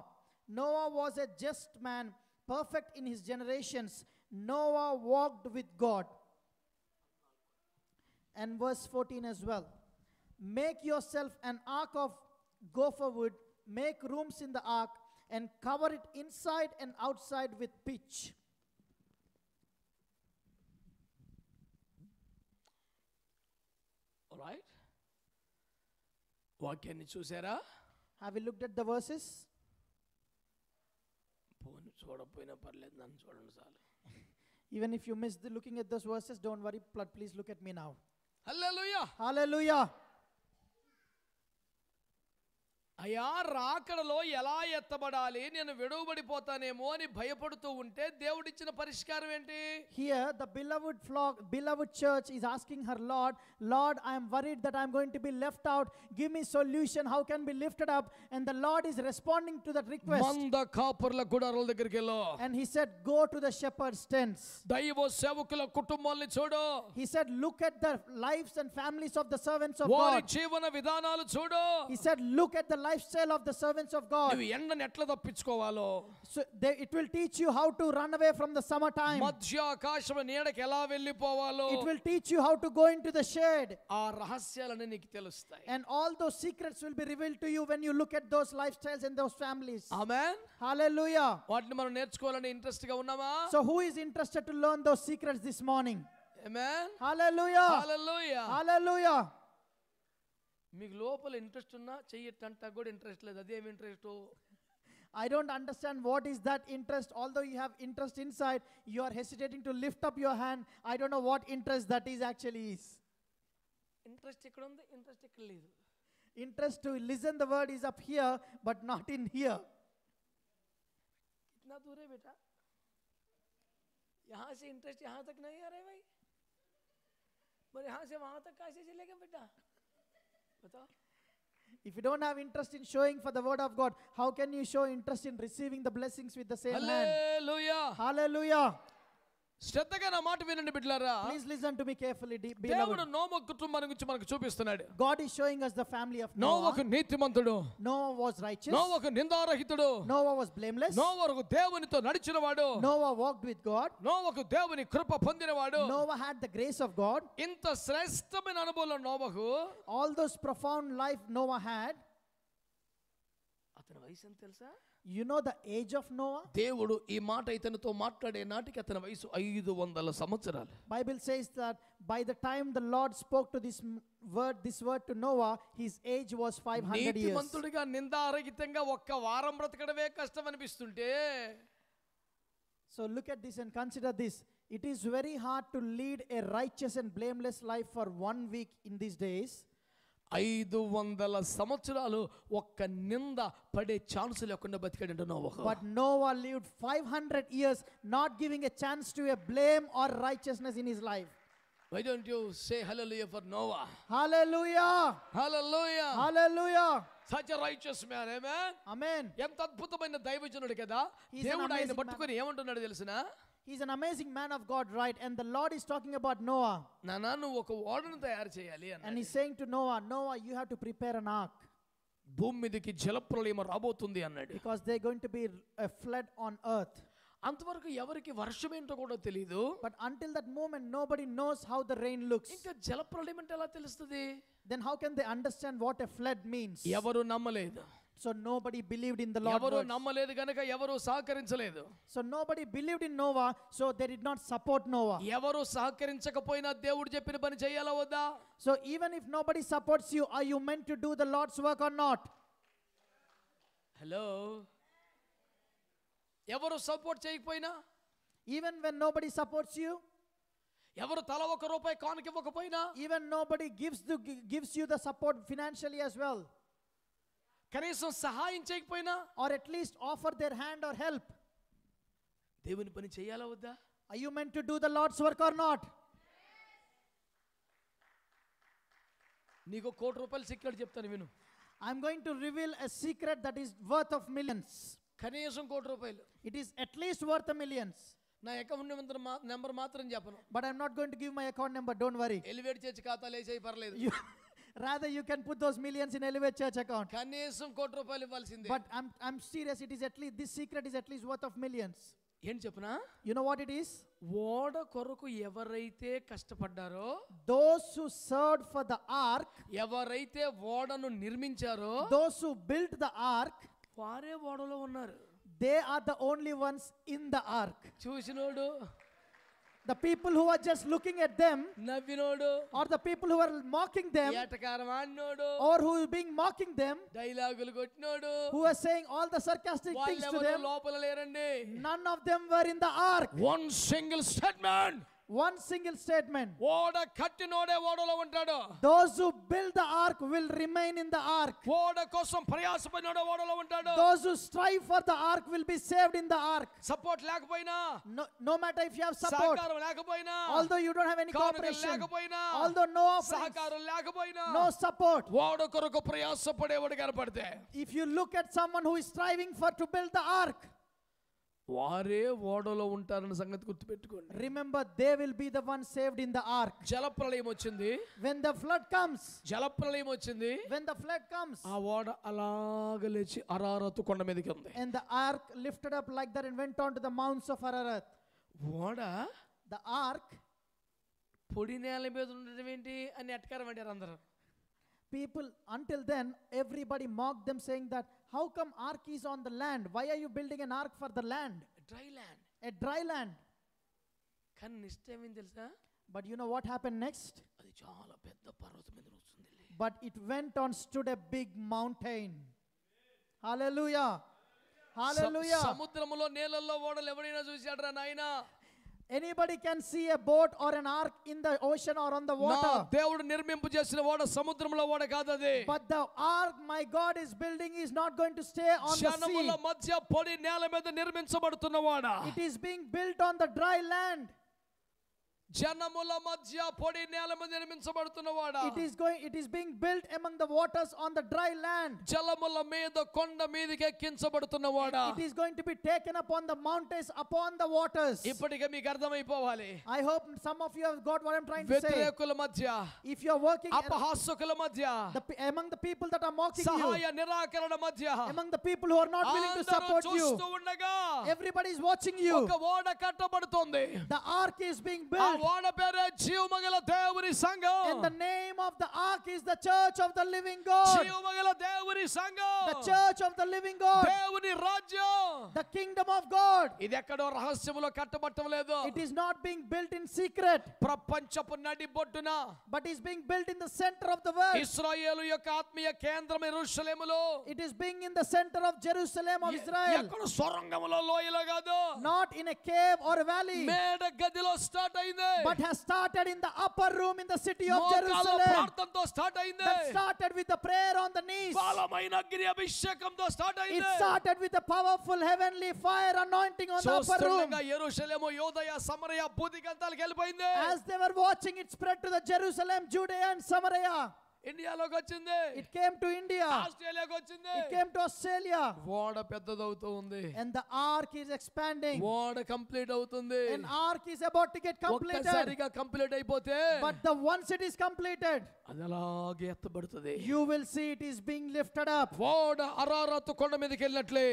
Noah was a just man, perfect in his generations. Noah walked with God. And verse 14 as well. Make yourself an ark of gopher wood, make rooms in the ark, and cover it inside and outside with pitch. All right. వాక్యాన్ని చూసారా? Have you looked at the verses? పోనీ చూడకపోయినా పర్లేదు, నన్ను చూడండి చాలు. Even if you missed looking at those verses, don't worry, please look at me now. Hallelujah. Hallelujah. అయా రాకడలో ఎలా ఎత్తబడాలి, నేను విడువబడిపోతానేమో అని భయపడుతూ ఉంటే దేవుడిచ్చిన పరిష్కారం ఏంటి? Here the beloved church is asking her Lord, I am worried that I am going to be left out. Give me solution. How can be lifted up? And the Lord is responding to that request. మంద కాపర్ల గుడారాల దగ్గరికి వెళ్ళు. And he said, go to the shepherd's tents. దైవ సేవకుల కుటుంబాలను చూడు. He said, look at the lives and families of the servants of వారి God. జీవన విధానాలు చూడు. He said, look at the lifestyle of the servants of God. నువ్వు ఎండను ఎట్లా తప్పించుకోవాలో, So it will teach you how to run away from the summertime. మధ్యాకాశం నీడకి ఎలా వెళ్ళిపోవాలో, It will teach you how to go into the shade. ఆ రహస్యాలన్నీ నీకు తెలుస్తాయి. And all those secrets will be revealed to you when you look at those lifestyles and those families. Amen. Hallelujah. వాటిని మనం నేర్చుకోవాలని interest గా ఉన్నామా? So who is interested to learn those secrets this morning? Amen. Hallelujah. Hallelujah. Hallelujah. మీకు లోపల interest ఉన్నా చెయ్యటంట కూడా interest లేదు. అదేమి interest? I don't understand what is that interest. Although you have interest inside, you are hesitating to lift up your hand. I don't know what interest that is actually is. Interest ఇక్కడ ఉంది, interest ఇక్కడ లేదు. Interest to listen the word is up here, but not in here. इतना दूर है बेटा, यहाँ से इंटरेस्ट यहाँ तक नहीं आ रहा है भाई, पर यहाँ से वहाँ तक कैसे चलेगा बेटा, बताओ. If you don't have interest in showing for the word of God, how can you show interest in receiving the blessings with the same hand? Hallelujah. Hallelujah. శ్రద్ధగా నా మాట వినండి బిడ్డలారా. Please listen to me carefully, దేవుడు beloved. నోవహు కుటుంబాన్ని గురించి మనకు చూపిస్తున్నాడు. God is showing us the family of Noah. నోవహు నీతిమంతుడు, Noah was righteous. నోవహు నిందారహితుడు, Noah was blameless. నోవహు దేవునితో నడిచినవాడు, Noah walked with God. నోవహు దేవుని కృప పొందినవాడు. Noah had the grace of God. ఇంత శ్రేష్టమైన అనుభవం నోవహు, All those profound life Noah had. అతని వయసు ఎంత తెలుసా? You know the age of Noah? దేవుడు ఈ మాట ఇతనితో మాట్లాడే నాటికి అతని వయసు 500 సంవత్సరాలు. Bible says that by the time the Lord spoke to this word to Noah, his age was 500 years. నీతిమంతుడిగా నిందారహితంగా ఒక్క వారం బ్రతకడమే కష్టం అనిపిస్తుంటే, so look at this and consider this. It is very hard to lead a righteous and blameless life for 1 week in these days. 500 సంవత్సరాలు ఒక్క నింద పడే chance లేకుండా బతికాడంట నోవహు. But Noah lived 500 years not giving a chance to a blame or righteousness in his life. Why don't you say hallelujah for Noah? Hallelujah! Hallelujah! Hallelujah! Such a righteous man, amen? Amen. ఎంత అద్భుతమైన దైవజనుడు కదా. He's an దేవుడు ఆయన amazing పట్టుకొని ఏమంటున్నాడు తెలుసునా? He's an amazing man of God, right? And the Lord is talking about Noah. నానా నువ్వు ఒక ఓడను తయారు చేయాలి And అన్నాడు. he's saying to Noah, Noah, you have to prepare an ark భూమి మీదకి జలప్రళయం రాబోతుంది అన్నాడు. because there's going to be a flood on earth. అంతవరకు ఎవరికి వర్షం ఏంటో కూడా తెలియదు. But until that moment, nobody knows how the rain looks. ఇంకా జలప్రళయం అంటే ఎలా తెలుస్తుంది? Then how can they understand what a flood means? ఎవరు నమ్మలేదు. So nobody believed in the Lord. ఎవరు నమ్మలేదు గనుక ఎవరు సహకరించలేదు. So nobody believed in Noah, so they did not support Noah. ఎవరు సహకరించకపోయినా దేవుడు చెప్పిన పని చేయాలా వద్దా? So even if nobody supports you, are you meant to do the Lord's work or not? Hello, ఎవరు సపోర్ట్ చేయకపోయినా, Even when nobody supports you, ఎవరు తల ₹1 కానుక ఇవ్వకపోయినా, even nobody gives you the support financially as well, కనీసం సహాయం చేయకపోయినా, or at least offer their hand or help, దేవుని పని చేయాలా వద్దా? are you meant to do the Lord's work or not? నీకు ₹1 సీక్రెట్ చెప్తాను విను. I'm going to reveal a secret that is worth of millions. కనీసం ₹1. It is at least worth a millions. నా account number మాత్రం చెప్పను. But I'm not going to give my account number, don't worry. Elevate చేసి ఖాతాలు వేసేయి పర్లేదు. Rather you can put those millions in Elevate Church account. కనీసం ₹1 ఇవ్వాల్సిందే. But I'm serious, it is at least, this secret is at least worth of millions. ఏం చెప్పనా? You know what it is? ఓడ కొరకు ఎవరైతే కష్టపడ్డారో, Those who served for the ark, ఎవరైతే ఓడను నిర్మించారో, those who built the ark, వారే ఓడలో ఉన్నారు. they are the only ones in the ark. చూసినోడు, The people who are just looking at them, నవ్వినోడు, or the people who are mocking them, ఏటకారం ఆడినోడు, or who are being mocking them, డైలాగులు కొట్టినోడు, who are saying all the sarcastic things to వాళ్ళెవరు them, లోపల లేరండి. none of them were in the ark. One single statement. One single statement. ఓడ కట్టినోడే ఓడలో ఉంటాడు. Those who build the ark will remain in the ark. ఓడ కోసం ప్రయాసపడినోడే ఓడలో ఉంటాడు. Those who strive for the ark will be saved in the ark. Support లేకపోయినా, No matter if you have support, సహకారం లేకపోయినా, although you don't have any కానుకలు cooperation, లేకపోయినా, although no offerings, సహకారం లేకపోయినా, no support. ఓడ కొరకు ప్రయాసపడేవాడు కనపడితే, If you look at someone who is striving to build the ark, వారే ఓడలో ఉంటారన్న సంగతి గుర్తుపెట్టుకోండి. remember they will be the ones saved in the ark. జలప్రళయం వచ్చింది. When the flood comes, జలప్రళయం వచ్చింది. when the flood comes, ఆ ఓడ అలాగ లేచి అరారతు కొండ మీదకి ఉంది. and the ark lifted up like that and went on to the mounts of Ararat. ఓడ The ark, పొడి నేల మీద ఉండడం ఏంటి అని ఎట్కారం అంటారు అందరూ. people until then everybody mocked them saying that how come ark is on the land? Why are you building an ark for the land? Dry land. A dry land. కానీ నిశ్చయం ఏం తెలుసా? But you know what happened next? అది చాలా పెద్ద పర్వతం మీద వస్తుంది. But it went on, stood a big mountain. Hallelujah. Hallelujah. సముద్రములో నీళ్ళల్లో ఓడలు ఎవరైనా చూశాడరా నాయనా? Anybody can see a boat or an ark in the ocean or on the water. దేవుడు నిర్మింపు చేసిన ఓడ సముద్రంలో ఓడ కాదు అది. But the ark my God is building is not going to stay on the జనముల sea. మధ్య పొడి నేల మీద నిర్మించబడుతున్న ఓడ. It is being built on the dry land. జనముల మధ్య పొడి నేల మీద నిర్మించబడుతున్న ఓడ. It is being built among the waters on the dry land. జలముల మీద కొండ మీదకి ఎక్కించబడుతున్న ఓడ. It is going to be taken upon the mountains, upon the waters. ఇప్పటికే మీకు అర్థమైపోవాలి. I hope some of you have got what I'm trying to say. వ్యతిరేకుల మధ్య, If you are working అపహాస్యకుల మధ్య, among the people that are mocking you, సహాయ నిరాకరణ మధ్య, among the people who are not willing to support you, చూస్తూ ఉండగా everybody is watching you. ఒక ఓడ కట్టబడుతోంది. The ark is being ఆ built. ఓడ పేరే జీవమగల దేవుని సంఘం. And the name of the ark is the church of the living God. జీవమగల దేవుని సంఘం. The church of the living God. దేవుని రాజ్యం. The kingdom of God. ఇది ఎక్కడో రహస్యములో కట్టబట్టం లేదు. It is not being built in secret, ప్రపంచపు నడిబొడ్డున but is being built in the center of the world. ఇశ్రాయేలు యొక్క ఆత్మీయ కేంద్రం యెరూషలేములో. It is being in the center of Jerusalem of Israel. ఎక్కడ సొరంగములో లోయలో కాదు. Not in a cave or a valley, మేడ గదిలో స్టార్ట్ అయింది. but has started in the upper room in the city of మోకాళ్ళ Jerusalem. ప్రార్థనతో స్టార్ట్ అయింది. That started with the prayer on the knees. బలమైన అగ్ని అభిషేకంతో స్టార్ట్ It అయింది. started with the powerful heavenly fire anointing on the upper room. చూస్తుండగా యెరూషలేము యూదయ సమరయ భూదిగంతాలకు వెళ్ళిపోయింది. As they were watching, it spread to the Jerusalem, Judea and Samaria. ఇండియాలోకి వచ్చింది. It came to India. ఆస్ట్రేలియాకి వచ్చింది. It came to Australia. ఓడ పెద్దదవుతూ ఉంది. And the ark is expanding. ఓడ కంప్లీట్ అవుతుంది. An ark is about to get completed. ఒక్కసారిగా complete అయిపోతే But once it is completed, అది అలాగే ఎత్తబడుతుంది. you will see it is being lifted up. ఓడ అరారతు కొండ మీదకి వెళ్ళినట్లే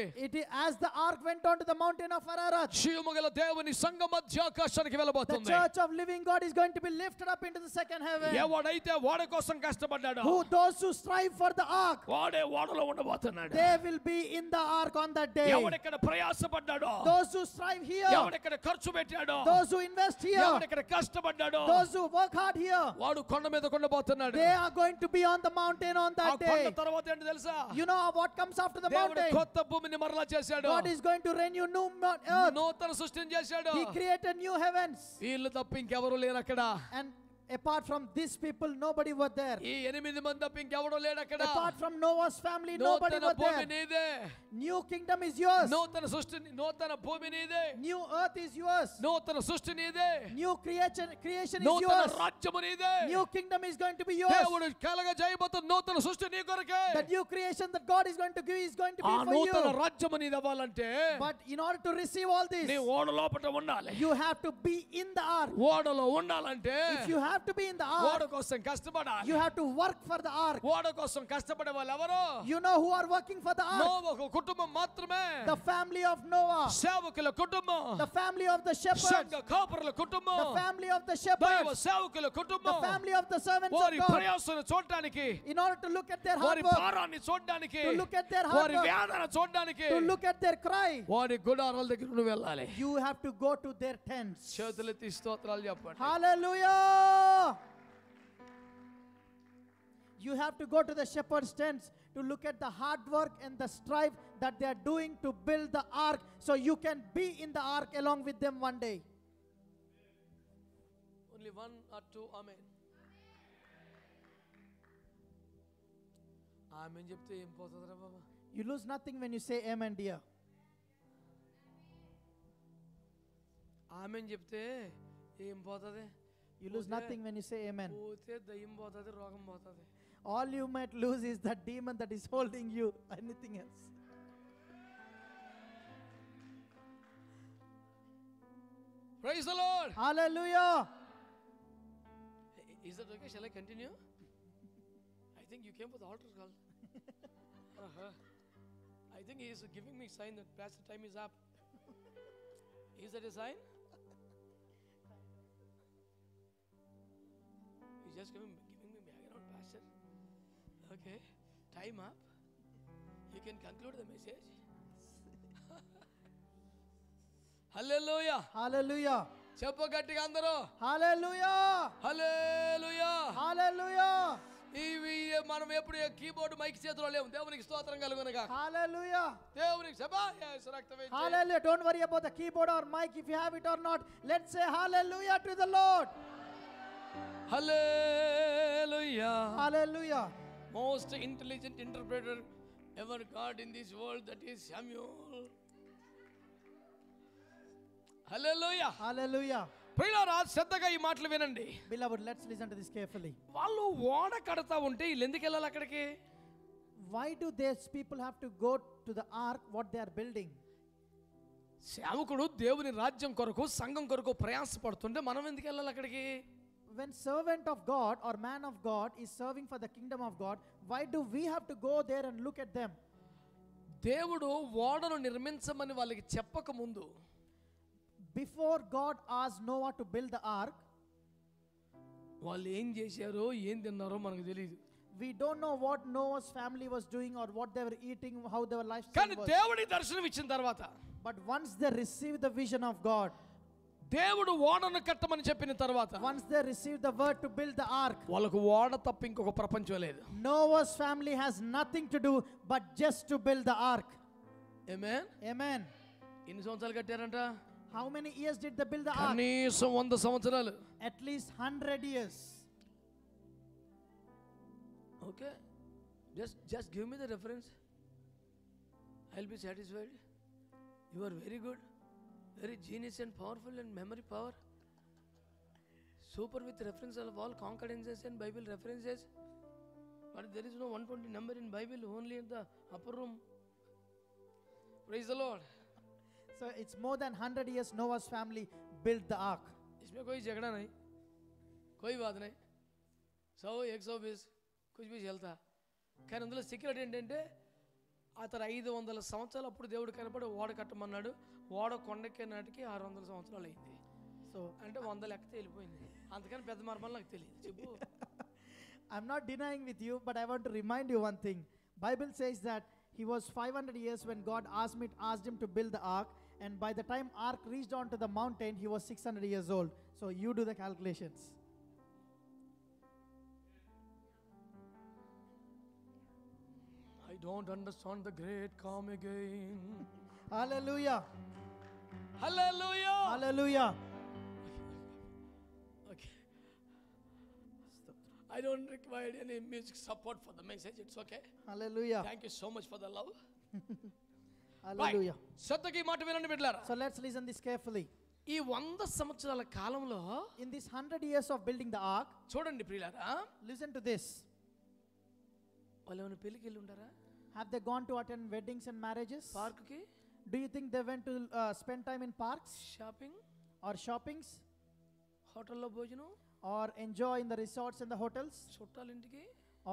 As the ark went on to the mountain of Ararat, జీవముగల దేవుని సంఘ మధ్యాకాశానికి the వెళ్ళబోతుంది. church of living God is going to be lifted up into the second heaven. ఎవడైతే ఓడ కోసం కష్టపడ్డాడో Those who strive for the ark, వాడే ఓడలో ఉండబోతున్నాడు. they will be in the ark on that day. ఎవడెక్కడ ప్రయాసపడ్డాడో, Those who strive here, ఎవడెక్కడ ఖర్చు పెట్టాడో, those who invest here, ఎవడెక్కడ కష్టపడ్డాడో, those who work hard here, వాడు కొండ మీద కొండబోతున్నాడు. they are going to be on the mountain on ఆ that కొండ day. తర్వాత ఏంటి తెలుసా? You know what comes after the దేవుడు mountain? కొత్త భూమిని మరలా చేశాడు. God is going to renew new earth. నూతన సృష్టిని చేశాడు. He created new heavens. వీళ్ళు తప్ప ఇంకెవరు లేరు అక్కడ. And apart from these people, nobody was there. ఈ 8 మంది తప్ప ఇంకెవరు లేడు అక్కడ. Apart from Noah's family, nobody నూతన was భూమి there. నీదే. New kingdom is yours. నూతన సృష్టి, నూతన భూమి నీదే. New earth is yours. నూతన సృష్టి నీదే. New creation is నూతన yours. రాజ్యము నీదే. New kingdom is going to be yours. దేవుడు కలగ చేయబోతున్న నూతన సృష్టి నీ కొరకే. The new creation that God is going to give is going to ఆ be for నూతన you. రాజ్యము నీది అవ్వాలంటే But in order to receive all this, నీ ఓడ లోపట ఉండాలి. you have to be in the ark. ఓడలో ఉండాలంటే If you have to be in the ఓడ ark, కోసం కష్టపడాలి. you have to work for the ark. ఓడ కోసం కష్టపడే వాళ్ళు ఎవరు? You know who are working for the ark? నోవహు కుటుంబం మాత్రమే. The family of Noah, సేవకుల కుటుంబం, the family of the shepherds, సంఘ కాపరుల కుటుంబం, the family of the దైవ shepherds, సేవకుల the కుటుంబం, family of the servants of వారి God. ప్రయాసను చూడడానికి, In order to look at their hard వారి work, భారాన్ని చూడడానికి, to look at their hard వారి work, వేదన చూడడానికి, to look at their cry, వారి గుడారాల దగ్గర నువ్వు వెళ్ళాలి. you have to go to their tents. చేతులెత్తి స్తోత్రాలు చెప్పండి. Hallelujah! You have to go to the shepherd's tents to look at the hard work and the strife that they are doing to build the ark, so you can be in the ark along with them one day. Only one or two, amen. Amen చెప్తే ఏం పోతుందిరా బాబా? You lose nothing when you say amen, dear. Amen చెప్తే ఏం పోతుంది? You lose nothing when you say amen. పోతే దయ్యం పోతుంది, రోగం పోతుంది. All you might lose is that demon that is holding you, anything else. Praise the Lord. Hallelujah! Is that okay? Shall I continue? I think you came for the altar call. I think he is giving me sign that pastor time is up. Is that a sign? He's just giving me background, pastor. Okay, time up. You can conclude the message. Hallelujah. Hallelujah! చెప్పు గట్టిగా అందరూ. Hallelujah! హల్లెలూయా. Hallelujah! ఇవి మనం ఎప్పుడు keyboard mic చేతిలో లేవు. దేవునికి స్తోత్రం కలుగునుగా. Hallelujah! దేవునికి శుభాశ రక్తమే. Hallelujah! Don't worry about the keyboard or mic if you have it or not. Let's say hallelujah to the Lord. Hallelujah. Hallelujah! Most intelligent interpreter ever God in this world, that is Samuel. Hallelujah. Hallelujah! ప్రియులారా శ్రద్ధగా ఈ మాటలు వినండి. Beloved, let's listen to this carefully. వాళ్ళు ఓడ కడతా ఉంటే వీళ్ళు ఎందుకు వెళ్ళాలి అక్కడికి? Why do these people have to go to the ark what they are building? సేవకుడు దేవుని రాజ్యం కొరకు సంఘం కొరకు ప్రయాసపడుతుంటే మనం ఎందుకు వెళ్ళాలి అక్కడికి? When servant of God or man of God is serving for the kingdom of God, why do we have to go there and look at them? దేవుడు ఓడను నిర్మించమని వాళ్ళకి చెప్పక ముందు, Before God asked Noah to build the ark, వాళ్ళు ఏం చేశారో ఏం తిన్నారో మనకు తెలియదు. We don't know what Noah's family was doing or what they were eating, how their lifestyle కానీ was. దేవుడి దర్శనం ఇచ్చిన తర్వాత, But once they received the vision of God, దేవుడు ఓడను కట్టమని చెప్పిన తర్వాత, once they received the word to build the ark, వాళ్ళకు ఓడ తప్ప ఇంకొక ప్రపంచం లేదు. Noah's family has nothing to do but just to build the ark. Amen. Amen. ఎన్ని సంవత్సరాలు కట్టారంట? How many years did they build the ark? కనీసం 100 సంవత్సరాలు. At least 100 years. Okay, just give me the reference. I'll be satisfied. You are very good, very genius and powerful and memory power. Super with reference of all concordances and Bible references. But there is no 120 number in Bible, only in the upper room. Praise the Lord. So it's more than 100 years Noah's family built the ark. इसमें कोई झगड़ा नहीं, कोई बात नहीं. 100, 120 कुछ भी चलता. కానీ అందులో సీక్రెట్ ఏంటంటే, అతను 500 సంవత్సరాలు అప్పుడు దేవుడు కనపడి ఓడ కట్టమన్నాడు. ఓడ కొండకే నాటికి 600 సంవత్సరాలు అయింది. So అంటే 100 లెక్క తెలిపోయింది. అందుకని పెద్ద మార్మల్ నాకు తెలియదు. చెప్పు. I'm not denying with you, but I want to remind you one thing. Bible says that he was 500 years when God asked him to build the ark, and by the time ark reached onto the mountain, he was 600 years old. So you do the calculations. I don't understand the great come again. Hallelujah. Hallelujah. Hallelujah. Okay. I don't require any music support for the message. It's okay. Hallelujah. Thank you so much for the love. Hallelujah. శ్రద్ధకి మాట వినండి బిడ్డలారా. So let's listen this carefully. ఈ 100 సంవత్సరాల కాలంలో In this 100 years of building the ark, చూడండి ప్రియులారా, listen to this. వాళ్ళు ఏమైనా పెళ్ళికి వెళ్ళి ఉంటారా? Have they gone to attend weddings and marriages? పార్క్కి, Do you think they went to spend time in parks shopping, or shoppings హోటల్లో భోజనం, or enjoy in the resorts and the hotels, చుట్టాల ఇంటికి?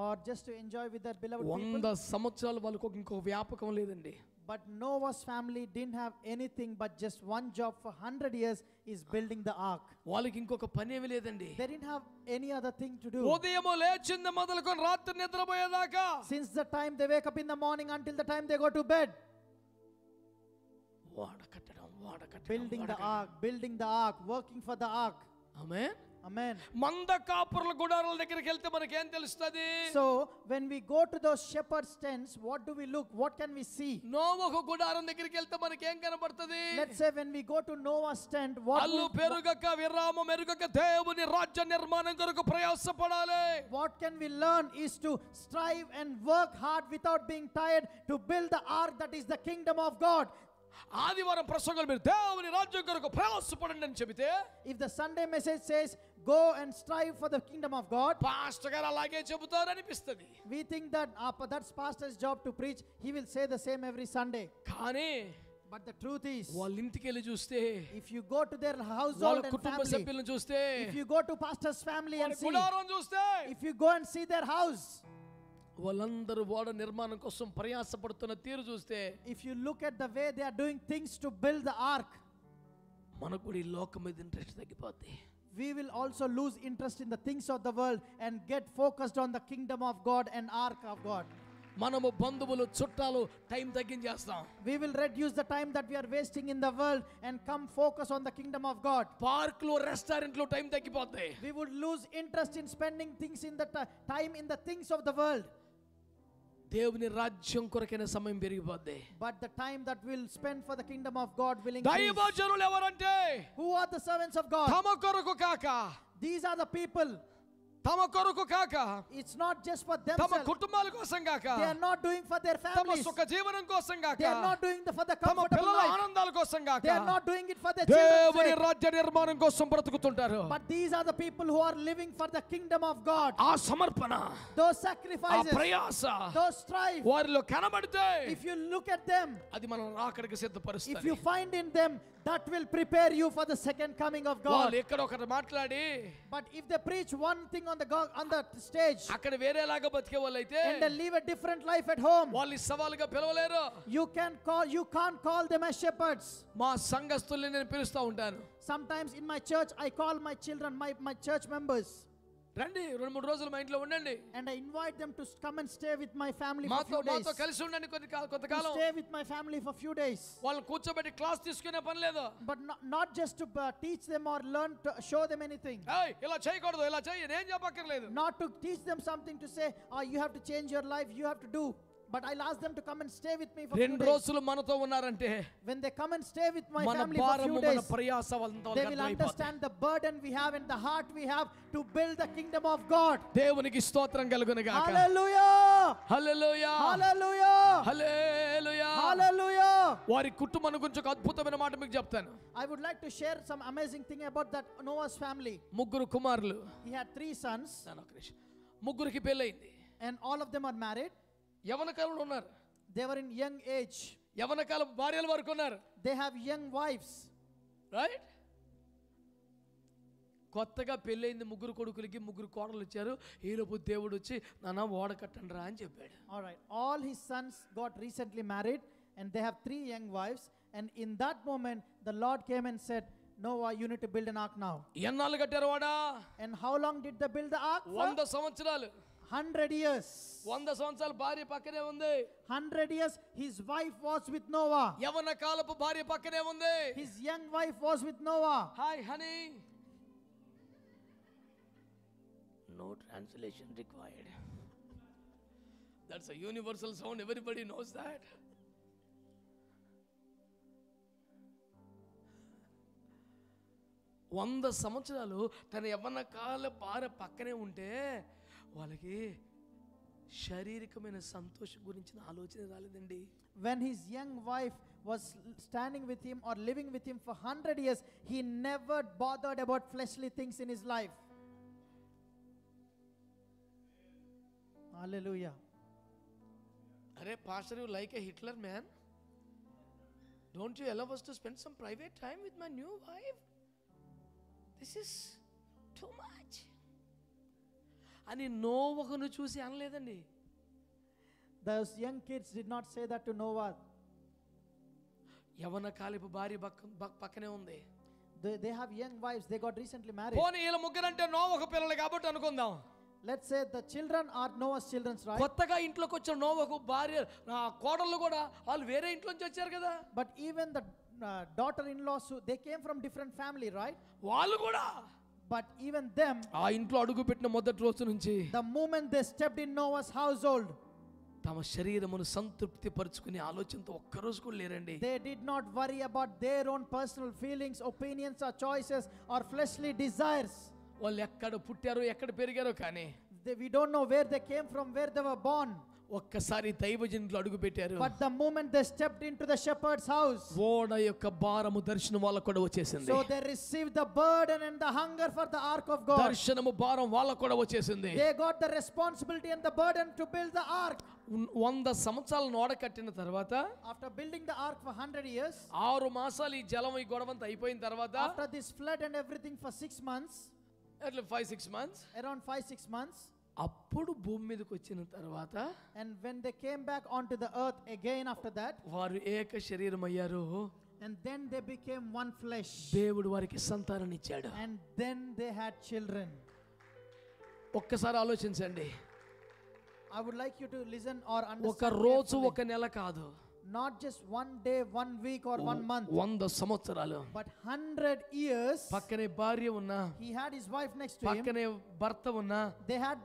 or just to enjoy with their beloved 100 people? సంవత్సరాలు వాళ్ళకు ఇంకొక వ్యాపకం లేదండి. But Noah's family didn't have anything but just one job for 100 years is building the ark. వాళ్ళకి ఇంకొక పని ఏమీ లేదండి. They didn't have any other thing to do. ఉదయం లేచింది మొదలుకొని రాత్రి నిద్రపోయేదాకా Since the time they wake up in the morning until the time they go to bed, వాడ కట్టడం, వాడ కట్టడం, building వాడ the కట్టడం. ark, building the ark, working for the ark. Amen. Amen. మంద కాపురుల గుడారాల దగ్గరికి వెళ్తే మనకేం తెలుస్తుంది? So when we go to those shepherds' tents, what do we look? What can we see? నోవహు గుడారం దగ్గరికి వెళ్తే మనకేం కనబడుతుంది? Let's say when we go to Noah's tent, Allu పెరుగక విరామం మెరుగక దేవుని రాజ్య నిర్మాణం కొరకు ప్రయాసపడాలి. what can we learn is to strive and work hard without being tired to build the ark that is the kingdom of God. ఆదివారం ప్రసంగాలు మీరు దేవుని రాజ్యం కొరకు ప్రయాసపడండి అని చెబితే, If the Sunday message says go and strive for the kingdom of God, pastor గారు అలాగే చెబుతారు అనిపిస్తుంది. we think that that's pastor's job to preach. He will say the same every Sunday. కానీ But the truth is, వాళ్ళ ఇంటికి వెళ్ళి చూస్తే, if you go to their వాళ్ళ household and కుటుంబ family, సభ్యులను చూస్తే, if you go to pastor's family వాళ్ళ and see, గుడారం చూస్తే, if you go and see their house, వాళ్ళందరూ ఓడ నిర్మాణం కోసం ప్రయాసపడుతున్న తీరు చూస్తే, if you look at the way they are doing things to build the ark, మనకు కూడా ఈ లోకం మీద ఇంట్రెస్ట్ తగ్గిపోద్ది. we will also lose interest in the things of the world and get focused on the kingdom of God and ark of God. మనము బంధువులు చుట్టాలు time తగ్గించేస్తాం. We will reduce the time that we are wasting in the world and come focus on the kingdom of God. పార్కులు, రెస్టారెంట్లు time తగ్గిపోతాయి. We would lose interest in spending things in the time in the things of the world. దేవుని రాజ్యం కొరకైన సమయం పెరిగిపోద్ది. But the time that we'll spend for the kingdom of God will increase. దైవజనులు ఎవరంటే, Who are the servants of God? తమ కొరకు కాక, These are the people. తమ కొరకు కాక, It's not just for తమ themselves. కుటుంబాల కోసం కాక, They are not doing for their తమ families. సుఖ జీవనం కోసం కాక, They are not doing for the తమ comfortable పిల్లల life. ఆనందాల కోసం కాక, They are not doing it for their children's దేవుని sake. రాజ్య నిర్మాణం కోసం బ్రతుకుతుంటారు. But these are the people who are living for the kingdom of God. ఆ సమర్పణ, Those ఆ sacrifices, ప్రయాస those strive, వారిలో కనబడితే, if you look at them, అది మనం రాకడికి if సిద్ధపరుస్తుంది. you find in them, that will prepare you for the second coming of God. వాళ్ళు ఎక్కడ ఒకటి మాట్లాడి But if they preach one thing on the stage అక్కడ వేరేలాగా బతికే వాళ్ళైతే, and they live a different life at home, వాళ్ళు సవాలుగా పిలవలేరు. you can't call them as shepherds. మా సంఘస్థుల్ని నేను పిలుస్తూ ఉంటాను. Sometimes in my church I call my children my church members. రండి 2-3 రోజులు మా ఇంట్లో ఉండండి, and I invite them to come and stay with my family for మాతో few days. కలిసి ఉండండి To కొంతకాలం. stay with my family for few days. వాళ్ళని కూర్చోబెట్టి క్లాస్ తీసుకునే పని లేదు. But not just to teach them or learn to show them anything. ఏయ్ ఇలా చేయకూడదు, ఇలా చేయి, నేను చెప్పక్కర్లేదు. Not to teach them something to say, oh, you have to change your life, you have to do. But I'll ask them to come and stay with me for few 2 days. రోజులు మనతో ఉన్నారంటే When they come and stay with my మన family for భారము few మన days, ప్రయాసం అంతా they will understand the burden we have and the heart we have to build the kingdom of God. దేవునికి స్తోత్రం కలుగును గాక. Hallelujah! హల్లెలూయా, Hallelujah! హల్లెలూయా. Hallelujah! వారి కుటుంబం గురించి ఒక అద్భుతమైన మాట మీకు చెప్తాను. I would like to share some amazing thing about that Noah's family. 3 కుమారులు, He had 3 sons, ముగ్గురికి పెళ్ళయింది. and all of them are married. యవన కాలంలో ఉన్నారు, They were in young age. యవన కాలం భార్యల వరకు ఉన్నారు, They have young wives. Right. కొత్తగా పెళ్ళయింది 3 కొడుకులకి 3 కోడలు వచ్చారు. ఈలోపు దేవుడు వచ్చి నాన్న ఓడ కట్టండి రా అని చెప్పాడు. All right. All his sons got recently married, and they have 3 young wives. And in that moment, the Lord came and said, Noah, you need to build an ark now. ఎన్నాళ్ళు కట్టారు వాడా? And how long did they build the ark for? 100 సంవత్సరాలు. 100 years. 100 సంవత్సరాలు భార్య పక్కనే ఉంది. 100 years his wife was with Noah. యవన కాలపు భార్య పక్కనే ఉంది. His young wife was with Noah. Hi honey. No translation required. That's a universal sound, everybody knows that. వంద సంవత్సరాలు తన యవ్వన కాల భార్య పక్కనే ఉంటే వాళ్ళకి శారీరకమైన సంతోషం గురించిన ఆలోచన రాలేదండి. When his young wife was standing with him or living with him for 100 years, he never bothered about fleshly things in his life. Hallelujah. అరే pastor, you like A Hitler man. Don't you allow us to spend some private time with my new wife? This is too much. అని నోవహును చూసి అనలేదండి. Those young kids did not say that to Noah. యవన కాలపు భార్య పక్కనే ఉంది. They have young wives. They got recently married. పోనీ వీళ్ళ ముగ్గురంటే నోవహు పిల్లలు కాబట్టి అనుకుందాం. Let's say the children are Noah's children, right? కొత్తగా ఇంట్లోకి వచ్చిన నోవహు భార్య కోడళ్ళు కూడా వాళ్ళు వేరే ఇంట్లో నుంచి వచ్చారు కదా. But even the daughter-in-laws, they came from different family, right? వాళ్ళు కూడా But even them, ఆ ఇంట్లో అడుగు పెట్టిన మొదటి రోజు నుంచి the moment they stepped in Noah's household, తమ శరీరమును సంతృప్తి పరుచుకునే ఆలోచనతో ఒక్కరోజు కూడా లేరండి. they did not worry about their own personal feelings, opinions or choices or fleshly desires. వాళ్ళు ఎక్కడ పుట్టారో ఎక్కడ పెరిగారో కానీ We don't know where they came from, where they were born. ఒక్కసారి దైవజనులు అడుగు పెట్టారు. But the moment they stepped into the shepherd's house, ఓడ యొక్క భారము దర్శనం వాళ్ళకు కూడా వచ్చేసింది. so they received the burden and the hunger for the ark of God. దర్శనము భారం వాళ్ళకు కూడా వచ్చేసింది. They got the responsibility and the burden to build the ark. 100 సంవత్సరాలు ఓడ కట్టిన తర్వాత, After building the ark for 100 years, 6 మాసాలు ఈ జలం ఈ గొడవంతా అయిపోయిన తర్వాత, after this flood and everything for 6 months, అట్లా 5-6 months, around 5-6 months, అప్పుడు భూమి మీదకి వచ్చిన తర్వాత, and when they came back onto the earth again after that, వారు ఏక శరీరం అయ్యారు. and then they became one flesh, దేవుడు వారికి సంతానాన్ని ఇచ్చాడు. and then they had children. ఒక్కసారి ఆలోచించండి. I would like you to listen or ఒక understand రోజు carefully. ఒక నెల కాదు, Not just one day, 1 week or 1 month, 100 సంవత్సరాలు. but 100 years. పక్కనే భార్య ఉన్నా, He had his wife next to him. పక్కనే భర్త ఉన్నా, They had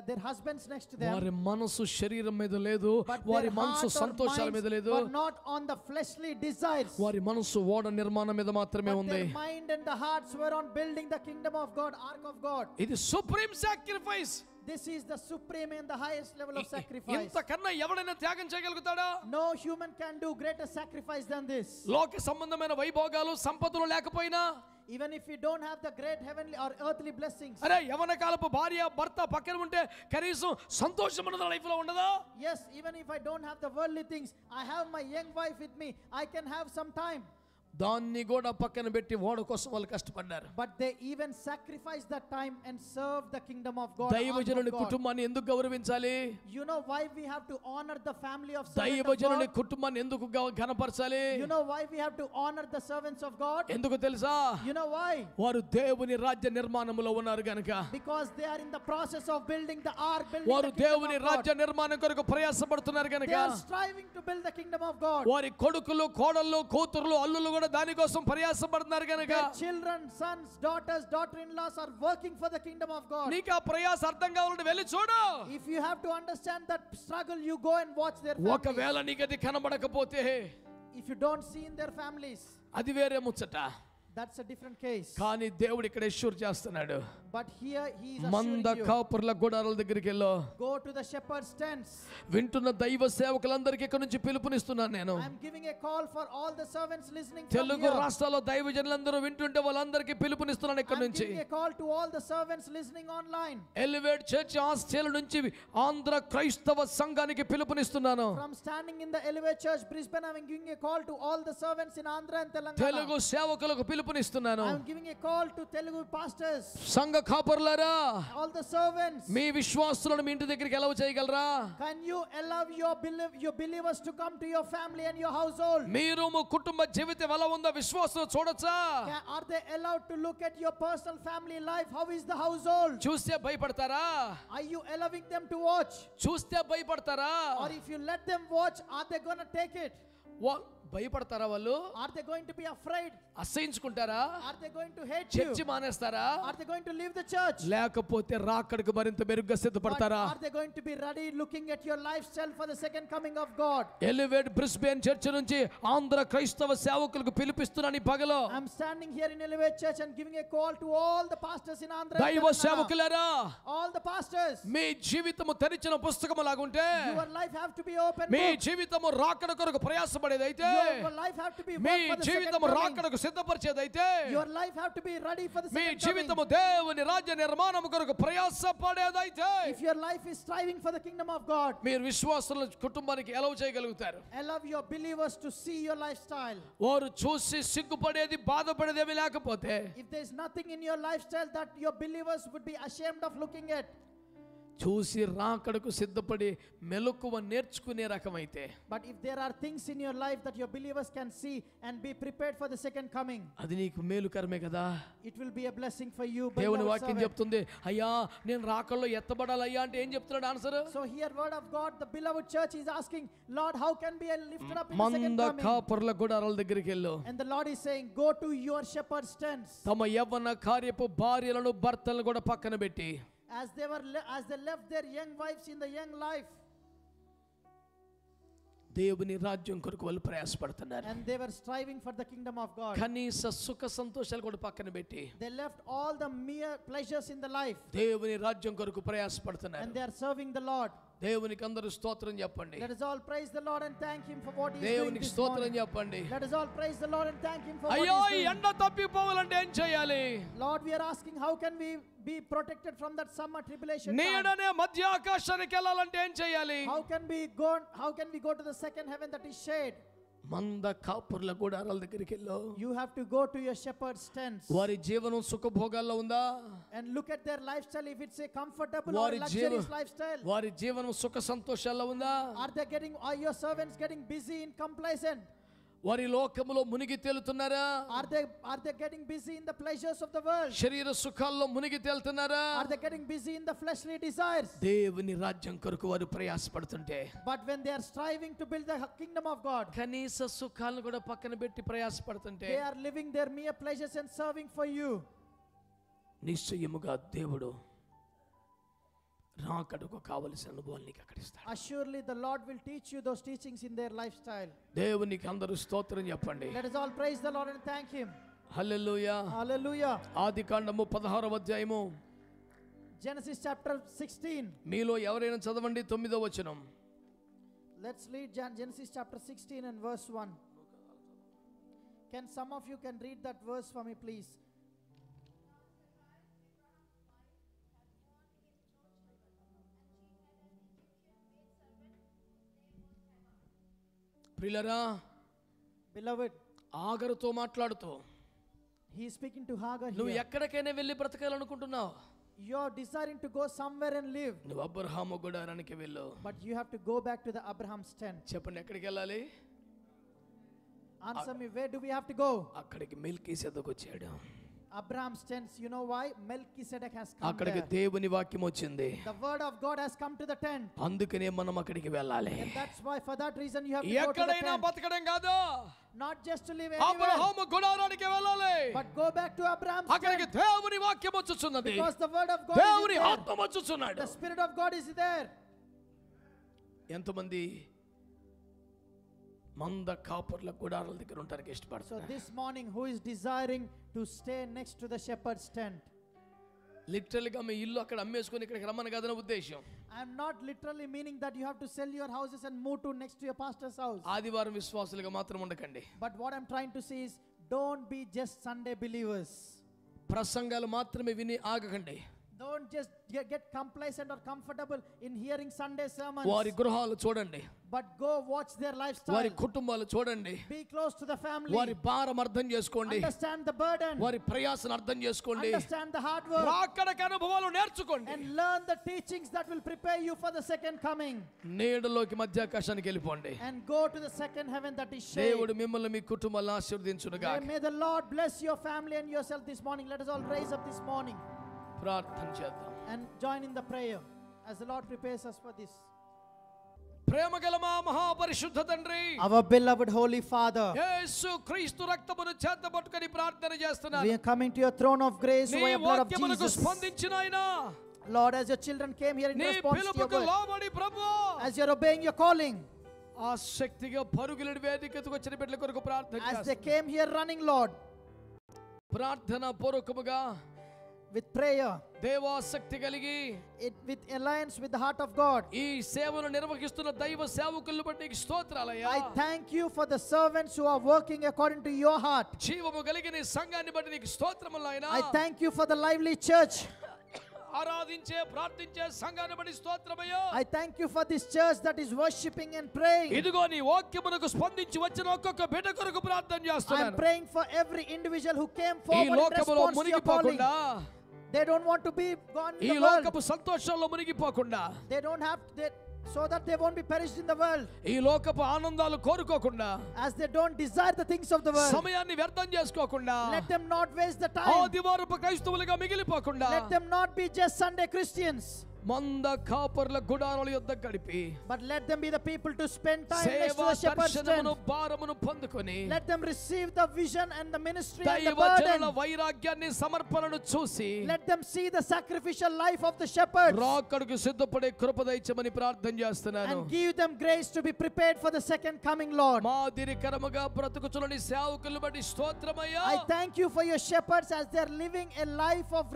their husbands next to them. వారి మనసు శరీరం మీద లేదు, But వారి their మనసు heart or సంతోషాల మీద minds లేదు, were not on the fleshly desires. వారి మనసు ఓడ నిర్మాణం మీద మాత్రమే But ఉంది. their mind and the hearts were on building the kingdom of God, ark of God. ఇది supreme sacrifice. This is the supreme and the highest level of sacrifice. ఇంతకన్నా ఎవడైనా త్యాగం చేయగలుగుతాడా? No human can do greater sacrifice than this. లోక సంబంధమైన వైభోగాలు సంపదలు లేకపోయినా, Even if you don't have the great heavenly or earthly blessings. అరే యవన కాలపు భార్య భర్త పక్కన ఉంటే కనీసం సంతోషం అన్నది లైఫ్ లో ఉండదా? Yes, even if I don't have the worldly things, I have my young wife with me. I can have some time. దాన్ని కూడా పక్కన పెట్టి ఓడ కోసం వాళ్ళు కష్టపడ్డారు. But they even sacrificed that time and served the kingdom of God. దైవజనుని కుటుంబాన్ని ఎందుకు గౌరవించాలి? You know why we have to honor the family of servants of దైవజనుని God? కుటుంబాన్ని ఎందుకు ఘనపరచాలి? You know why we have to honor the servants of God? ఎందుకు తెలుసా? You know why? వారు దేవుని రాజ్య నిర్మాణములో ఉన్నారు గనుక. Because they are in the process of building the ark, building వారు the kingdom దేవుని of God. రాజ్య నిర్మాణం కొరకు ప్రయాసపడుతున్నారు They గనుక. are striving to build the kingdom of God. వారి కొడుకులు, కోడళ్ళు, కూతుర్లు, అల్లులు కూడా దాని కోసం ప్రయాసపడుతున్నారు గనుక. Their children, sons, daughters, daughter-in-laws are working for the kingdom of God. నీకు ఆ ప్రయాస అర్థం కావాలంటే వెళ్ళి చూడు. If you have to understand that struggle, you go and watch their families. ఒకవేళ నీకు అది కనబడకపోతే If you don't see in their families, అది వేరే ముచ్చట. that's a different case. కానీ దేవుడు ఇక్కడ ఎష్యూర్ చేస్తున్నాడు. But here he is మంద assuring you, కాపుర్ల గుడారాల దగ్గరికి వెళ్ళు. go to the shepherd's tents. వింటున్న దైవ సేవకులందరికీ ఇక్కడ నుంచి పిలుపునిస్తున్నాను నేను. I am giving a call for all the servants listening from Telugu here. రాష్ట్రాల్లో దైవజనులందరూ వింటుంటే వాళ్ళందరికీ పిలుపునిస్తున్నాను ఇక్కడ I am నుంచి. giving a call to all the servants listening online. Elevate church Australia నుంచి ఆంధ్ర క్రైస్తవ సంఘానికి పిలుపునిస్తున్నాను. From standing in the Elevate Church Brisbane, I am giving a call to all the servants in Andhra and Telangana. Telugu సేవకులకు పిలుపునిస్తున్నాను. I am giving a call to Telugu pastors, సంఘ కాపరులారా, all the servants. మీ విశ్వాసులను మీ ఇంటి దగ్గరికి ఎలా చేయగలరా? Can you allow your believers to come to your family and your household? మీరు మీ కుటుంబ జీవితం ఎలా ఉందో విశ్వాసులు చూడొచ్చా? Are they allowed to look at your personal family life? How is the household? చూస్తే భయపడతారా? Are you allowing them to watch? చూస్తే భయపడతారా? Or if you let them watch, are they going to take it? భయపడతారా వాళ్ళు? Are they going to be afraid? అసహించుకుంటారా? Are they going to hate you? Church మానేస్తారా? Are they going to leave the church? లేకపోతే రాకడకు మరింత మెరుగ్గా But సిద్ధపడతారా? are they going to be ready looking at your lifestyle for the second coming of God? Elevate Brisbane church నుంచి ఆంధ్ర క్రైస్తవ సేవకులకు పిలుపిస్తున్నాను ఈ పగలో. I'm standing here in Elevate Church and giving a call to all the pastors in Andhra. దైవ సేవకులారా, All the pastors. మీ జీవితము తెరిచిన పుస్తకము లాగుంటే, Your life have to be open me book. జీవితము రాకడ కొరకు ప్రయాసపడేదైతే, Your life have to be me work for the second జీవితము coming. రాకడకు సిద్ధపరిచేదైతే, Your life have to be ready for the me second జీవితము coming. దేవుని రాజ్య నిర్మాణం కొరకు ప్రయాసపడేదైతే, If your life is striving for the kingdom of God, మీరు విశ్వాసుల కుటుంబానికి ఎలా చేయగలుగుతారు? allow your believers to see your lifestyle. వారు చూసి సిగ్గుపడేది, బాధపడేదేమీ లేకపోతే, If there is nothing in your lifestyle that your believers would be ashamed of looking at, చూసి రాకడకు సిద్ధపడి మెలకువ నేర్చుకునే రకమైతే, but if there are things in your life that your believers can see and be prepared for the second coming, అది నీకు మేలుకరమే కదా. it will be a blessing for you. దేవుని beloved వాక్యం servant. చెప్తుంది, అయ్యా నేను రాకడలో ఎత్తబడాలయ్యా అంటే ఏం చెప్తున్నాడు answer? So here word of God, the beloved church is asking, Lord, how can be lifted up in the second మంద coming? కాపర్ల గుడారాల దగ్గరికి వెళ్ళు. And the Lord is saying, go to your shepherd's tents. తమ యవ్వన కార్యపు భార్యలను భర్తలను కూడా పక్కన పెట్టి, As they left their young wives in the young life, దేవుని రాజ్యం కొరకు వాళ్ళు ప్రయాసపడుతున్నారు. and they were striving for the kingdom of God. కనీస సుఖ సంతోషాలు కూడా పక్కన పెట్టి They left all the mere pleasures in the life, దేవుని రాజ్యం కొరకు and ప్రయాసపడుతున్నారు. they are serving the Lord. దేవునికి అందరూ స్తోత్రం చెప్పండి. Let us all praise the Lord and thank Him for what He is doing దేవునికి this స్తోత్రం morning. చెప్పండి. Let us all praise the Lord and thank Him for what అయ్యో He ఈ is doing. ఎండ తప్పిపోవాలంటే ఏం చేయాలి? Lord, we are asking, how can we be protected from that summer tribulation time? నీడనే మధ్య ఆకాశానికి వెళ్ళాలంటే ఏం చేయాలి? How can we go to the second heaven that is shade? మంద కాపుర్ల గుడారాల దగ్గరికి వెళ్ళు. You have to go to your shepherd's tents వారి జీవనం సుఖభోగాల్లో ఉందా? and look at their lifestyle, if it's a comfortable or వారి luxurious lifestyle. వారి జీవనం సుఖ సంతోషాల్లో ఉందా? Are your servants getting busy and complacent? వారి లోకములో మునిగి తేలుతున్నారా? Are they getting busy in the pleasures of the world? శరీర సుఖాల్లో మునిగి తేలుతున్నారా? Are they getting busy in the fleshly desires? దేవుని రాజ్యం కొరకు వారు ప్రయాసపడుతుంటే, But when they are striving to build the kingdom of God, కనీస సుఖాలను కూడా పక్కన పెట్టి ప్రయాసపడుతుంటే, they are living their mere pleasures and serving for you. నిశ్చయముగా దేవుడు రాకడకు కావలసిన అనుభవాలు నీకు అక్కడ ఇస్తాడు. Assuredly the Lord will teach you those teachings in their lifestyle. దేవునికి అందరూ స్తోత్రం చెప్పండి. Let us all praise the Lord and thank Him. Hallelujah. Hallelujah. ఆదికాండము 16వ అధ్యాయము Genesis chapter 16. మీలో ఎవరైనా చదవండి 9వ వచనం. Let's read Genesis chapter 16 and verse 1. Can some of you can read that verse for me, please? ప్రియులారా, Beloved, ఆగరుతో మాట్లాడుతూ, he is speaking to Hagar నువ్వు here. ఎక్కడికైనా వెళ్ళి బ్రతకాలనుకుంటున్నావు, You're desiring to go somewhere and live, నువ్వు అబ్రహాము గుడారానికి వెళ్ళు. but you have to go back to the Abraham's tent. చెప్పండి, ఎక్కడికి వెళ్ళాలి? Answer me, where do we have to go? అక్కడికి మెల్కీసెదెకు వచ్చాడు. Abraham's tents, you know why? Melchizedek has come అక్కడికి there. దేవుని వాక్యం వచ్చింది. The word of God has come to the tent. అందుకనే మనం అక్కడికి వెళ్ళాలి. And that's why, for that reason, you have to go to the ఎక్కడైనా tent. బతకడం కాదు, Not just to live anywhere, Abraham గుడారానికి వెళ్ళాలి. but go back to Abraham's అక్కడికి tent. దేవుని వాక్యం వచ్చుచున్నది, Because the word of God is దేవుని there. ఆత్మ వచ్చుచున్నాడు. The Spirit of God is there. ఎంతమంది మంద కాపర్ల గుడారాల దగ్గర ఉండడానికి So ఇష్టపడతారు? this morning, who is desiring to stay next to the shepherd's tent? Literal గా మీ ఇల్లు అక్కడ అమ్మేసుకొని ఇక్కడికి రమ్మని కాదని ఉద్దేశం. I am not literally meaning that you have to sell your houses and move to next to your pastor's house. ఆదివారం విశ్వాసులుగా మాత్రం ఉండకండి. But what I'm trying to say is, don't be just Sunday believers. ప్రసంగాలు మాత్రమే విని ఆగకండి. Don't just get complacent or comfortable in hearing Sunday sermons. వారి గృహాలు చూడండి, But go watch their lifestyle. వారి కుటుంబాలు చూడండి, Be close to the family. వారి భారం అర్థం చేసుకోండి, Understand the burden. వారి ప్రయాసను అర్థం చేసుకోండి, Understand the hard work. రాకడకి అనుభవాలు నేర్చుకోండి. And learn the teachings that will prepare you for the second coming. నీడలోకి మధ్యాకాశానికి వెళ్ళిపోండి. And go to the second heaven that is shade. దేవుడు మిమ్మల్ని మీ కుటుంబాలను ఆశీర్వదించునుగా. May the Lord bless your family and yourself this morning. Let us all raise up this morning ప్రార్థన చేద్దాం. and join in the prayer as the Lord prepares us for this. ప్రేమగల మా మహాపరిశుద్ధ తండ్రి, Our beloved Holy Father, యేసు క్రీస్తు రక్తమును చేతబట్టుకొని ప్రార్థన చేస్తున్నాను. we are coming to your throne of grace నీ via blood of వాక్యమునకు Jesus. స్పందించిన ఆయన, Lord, as your children came here in నీ response to your పిలుపుకు word, లోబడి ప్రభువా, as you're obeying your calling, ఆ శక్తిగా పరుగులను వేదికకు వచ్చిన బిడ్డల కొరకు ప్రార్థన as they చేస్తున్నాను. came here running, Lord, ప్రార్థన పూర్వకముగా with prayer, దేవాసక్తి కలిగి with alliance with the heart of God. ఈ సేవను నిర్వహిస్తున్న దైవ సేవకులను బట్టి నీకు స్తోత్రాలయ్యా. I thank you for the servants who are working according to your heart. జీవము కలిగిన ఈ సంఘాన్ని బట్టి నీకు స్తోత్రములైనా. I thank you for the lively church. ఆరాధించే ప్రార్థించే సంఘాన్ని బట్టి స్తోత్రమయ్యా. I thank you for this church that is worshiping and praying. ఇదిగో నీ వాక్యమునకు స్పందించి వచ్చిన ఒక్కొక్క బిడ్డ కొరకు ప్రార్థన I am చేస్తున్నాను. praying for every individual who came ఈ forward in లోకములో response to your calling. మునిగిపోకుండా, They don't want to be gone ఈ in the world. లోకపు సంతోషంలో మునిగిపోకుండా, They don't have so that they won't be perished in the world. ఈ లోకపు ఆనందాలు కోరుకోకుండా, As they don't desire the things of the world. సమయాన్ని వ్యర్థం చేసుకోకుండా, Let them not waste the time. ఆదివారపు క్రైస్తవులుగా మిగిలిపోకుండా, Let them not be just Sunday Christians. మంద కాపర్ల గుడారాల యొద్ద గడిపి But let them be the people to spend time next to సేవా the shepherd's దర్శనమును tent. భారమును పొందుకొని Let them receive the vision and the ministry and the దైవ జనుల burden. వైరాగ్యాన్ని సమర్పణను చూసి Let them see the sacrificial life of the shepherds రాకడకు సిద్ధపడే కృప దయచేయమని ప్రార్థన చేస్తున్నాను. and give them grace to be prepared for the second coming, Lord. మాదిరికరముగా బ్రతుకుచున్న నీ సేవకులను బట్టి స్తోత్రమయ్యా. I thank you for your shepherds as they are living a life of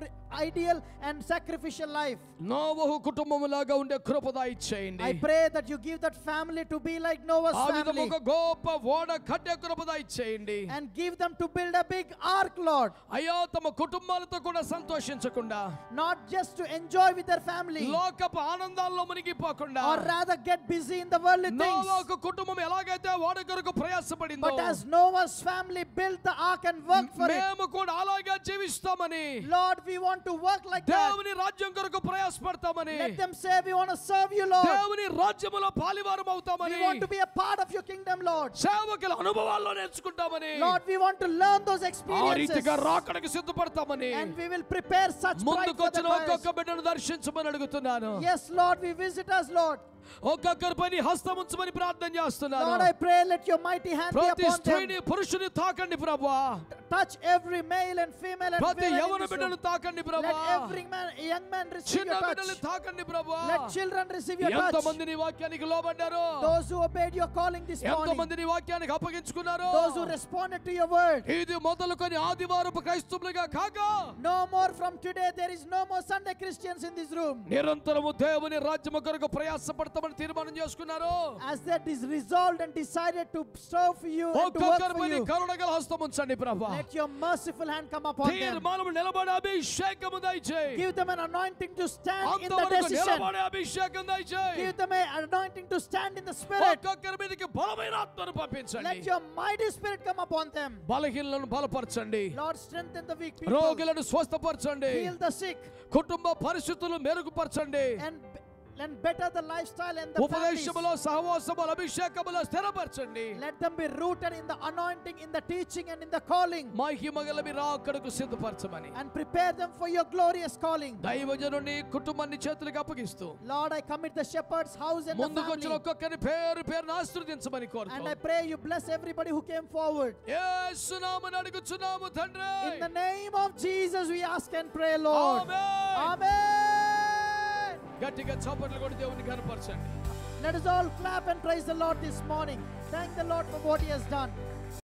ideal and sacrificial life. నోవహు కుటుంబములాగా ఉండే కృప దయచేయండి. I pray that you give that family to be like Noah's ఆ family విధముగా గొప్ప ఓడ కట్టే కృప దయచేయండి. and give them to build a big ark, Lord. అయ్యా, తమ కుటుంబాలతో కూడా సంతోషించకుండా, Not just to enjoy with their family లోకపు ఆనందాల్లో మునిగిపోకుండా, or rather get busy in the worldly things. నోవహు కుటుంబం ఎలాగైతే ఓడ కొరకు ప్రయాసపడిందో, But as Noah's family built the ark and worked for it, మేము కూడా అలాగే జీవిస్తామని, Lord, we want to work like that. దేవుని రాజ్యం కొరకు ప్రయాసపడతామని, Let them say, we want to serve you, Lord. దేవుని రాజ్యములో పాలివారం అవుతామని, We want to be a part of your kingdom, Lord. సేవకుల అనుభవాల్లో నేర్చుకుంటామని, Lord, we want to learn those ఆ experiences. రీతిగా రాకడకు సిద్ధపడతామని, And we will prepare such bride for the ముందుకొచ్చిన marriage. ఒక్కొక్క బిడ్డను దర్శించమని అడుగుతున్నాను. Yes, Lord, we visit us, Lord. ఒక్కొక్కరిపై నీ హస్తం ఉంచమని ప్రార్థన చేస్తున్నాను. Lord, I pray, let your mighty hand be ప్రతి upon them. స్త్రీని పురుషుని తాకండి ప్రభువా. Touch every male and female and ప్రతి women in యవన this room. బిడ్డను తాకండి Let ప్రభువా. every man, young man receive చిన్న your బిడ్డలు touch. తాకండి ప్రభువా. Let children receive your touch. ఎంతమంది నీ వాక్యానికి లోబడ్డారు? Those who obeyed your calling this morning. ఎంతమంది నీ వాక్యానికి అప్పగించుకున్నారు? Those who responded to your word. ఇది మొదలుకొని ఆదివారపు క్రైస్తవులుగా కాక, No more from today, there is no more Sunday Christians in this room. నిరంతరము దేవుని రాజ్యము కొరకు ప్రయాసపడతారు మారుతామని తీర్మానం చేసుకున్నారో, as that is resolved and decided to serve for you and to work ఒక్కొక్కరి for మీద you, కరుణగల హస్తం ఉంచండి ప్రభా. let your merciful hand come upon them. తీర్మానం నిలబడే అభిషేకము దయచేయి. Give them an anointing to stand in the అంతవరకు decision. నిలబడే అభిషేకం దయచేయి. Give them an anointing to stand in the spirit. ఒక్కొక్కరి మీదకి బలమైన ఆత్మను పంపించండి. Let your mighty spirit come upon them. బలహీనలను బలపరచండి. Lord, strengthen the weak people. రోగులను స్వస్థపరచండి. Heal the sick. కుటుంబ పరిస్థితులను మెరుగుపరచండి. And better the lifestyle and the families. ఉపదేశములో సహవాసములో అభిషేకములో స్థిరపరచండి. Let them be rooted in the anointing, in the teaching and in the calling. మహిమగల మీ రాకడకు సిద్ధపరచమని. And prepare them for your glorious calling. దైవజనుని కుటుంబాన్ని చేతులకు అప్పగిస్తూ, Lord, I commit the shepherd's house and the ముందుకు వచ్చిన family. ఒక్కొక్కరి పేరును ఆశీర్వదించమని And I కోరుతున్నాను. pray you bless everybody who came forward. యేసు నామమున అడుగుచున్నాము తండ్రి. In the name of Jesus we ask and pray, Lord. Amen. Amen. గట్టిగా చప్పట్లు కొట్టి దేవుని ఘనపరచండి. Let us all clap and praise the Lord this morning. Thank the Lord for what He has done.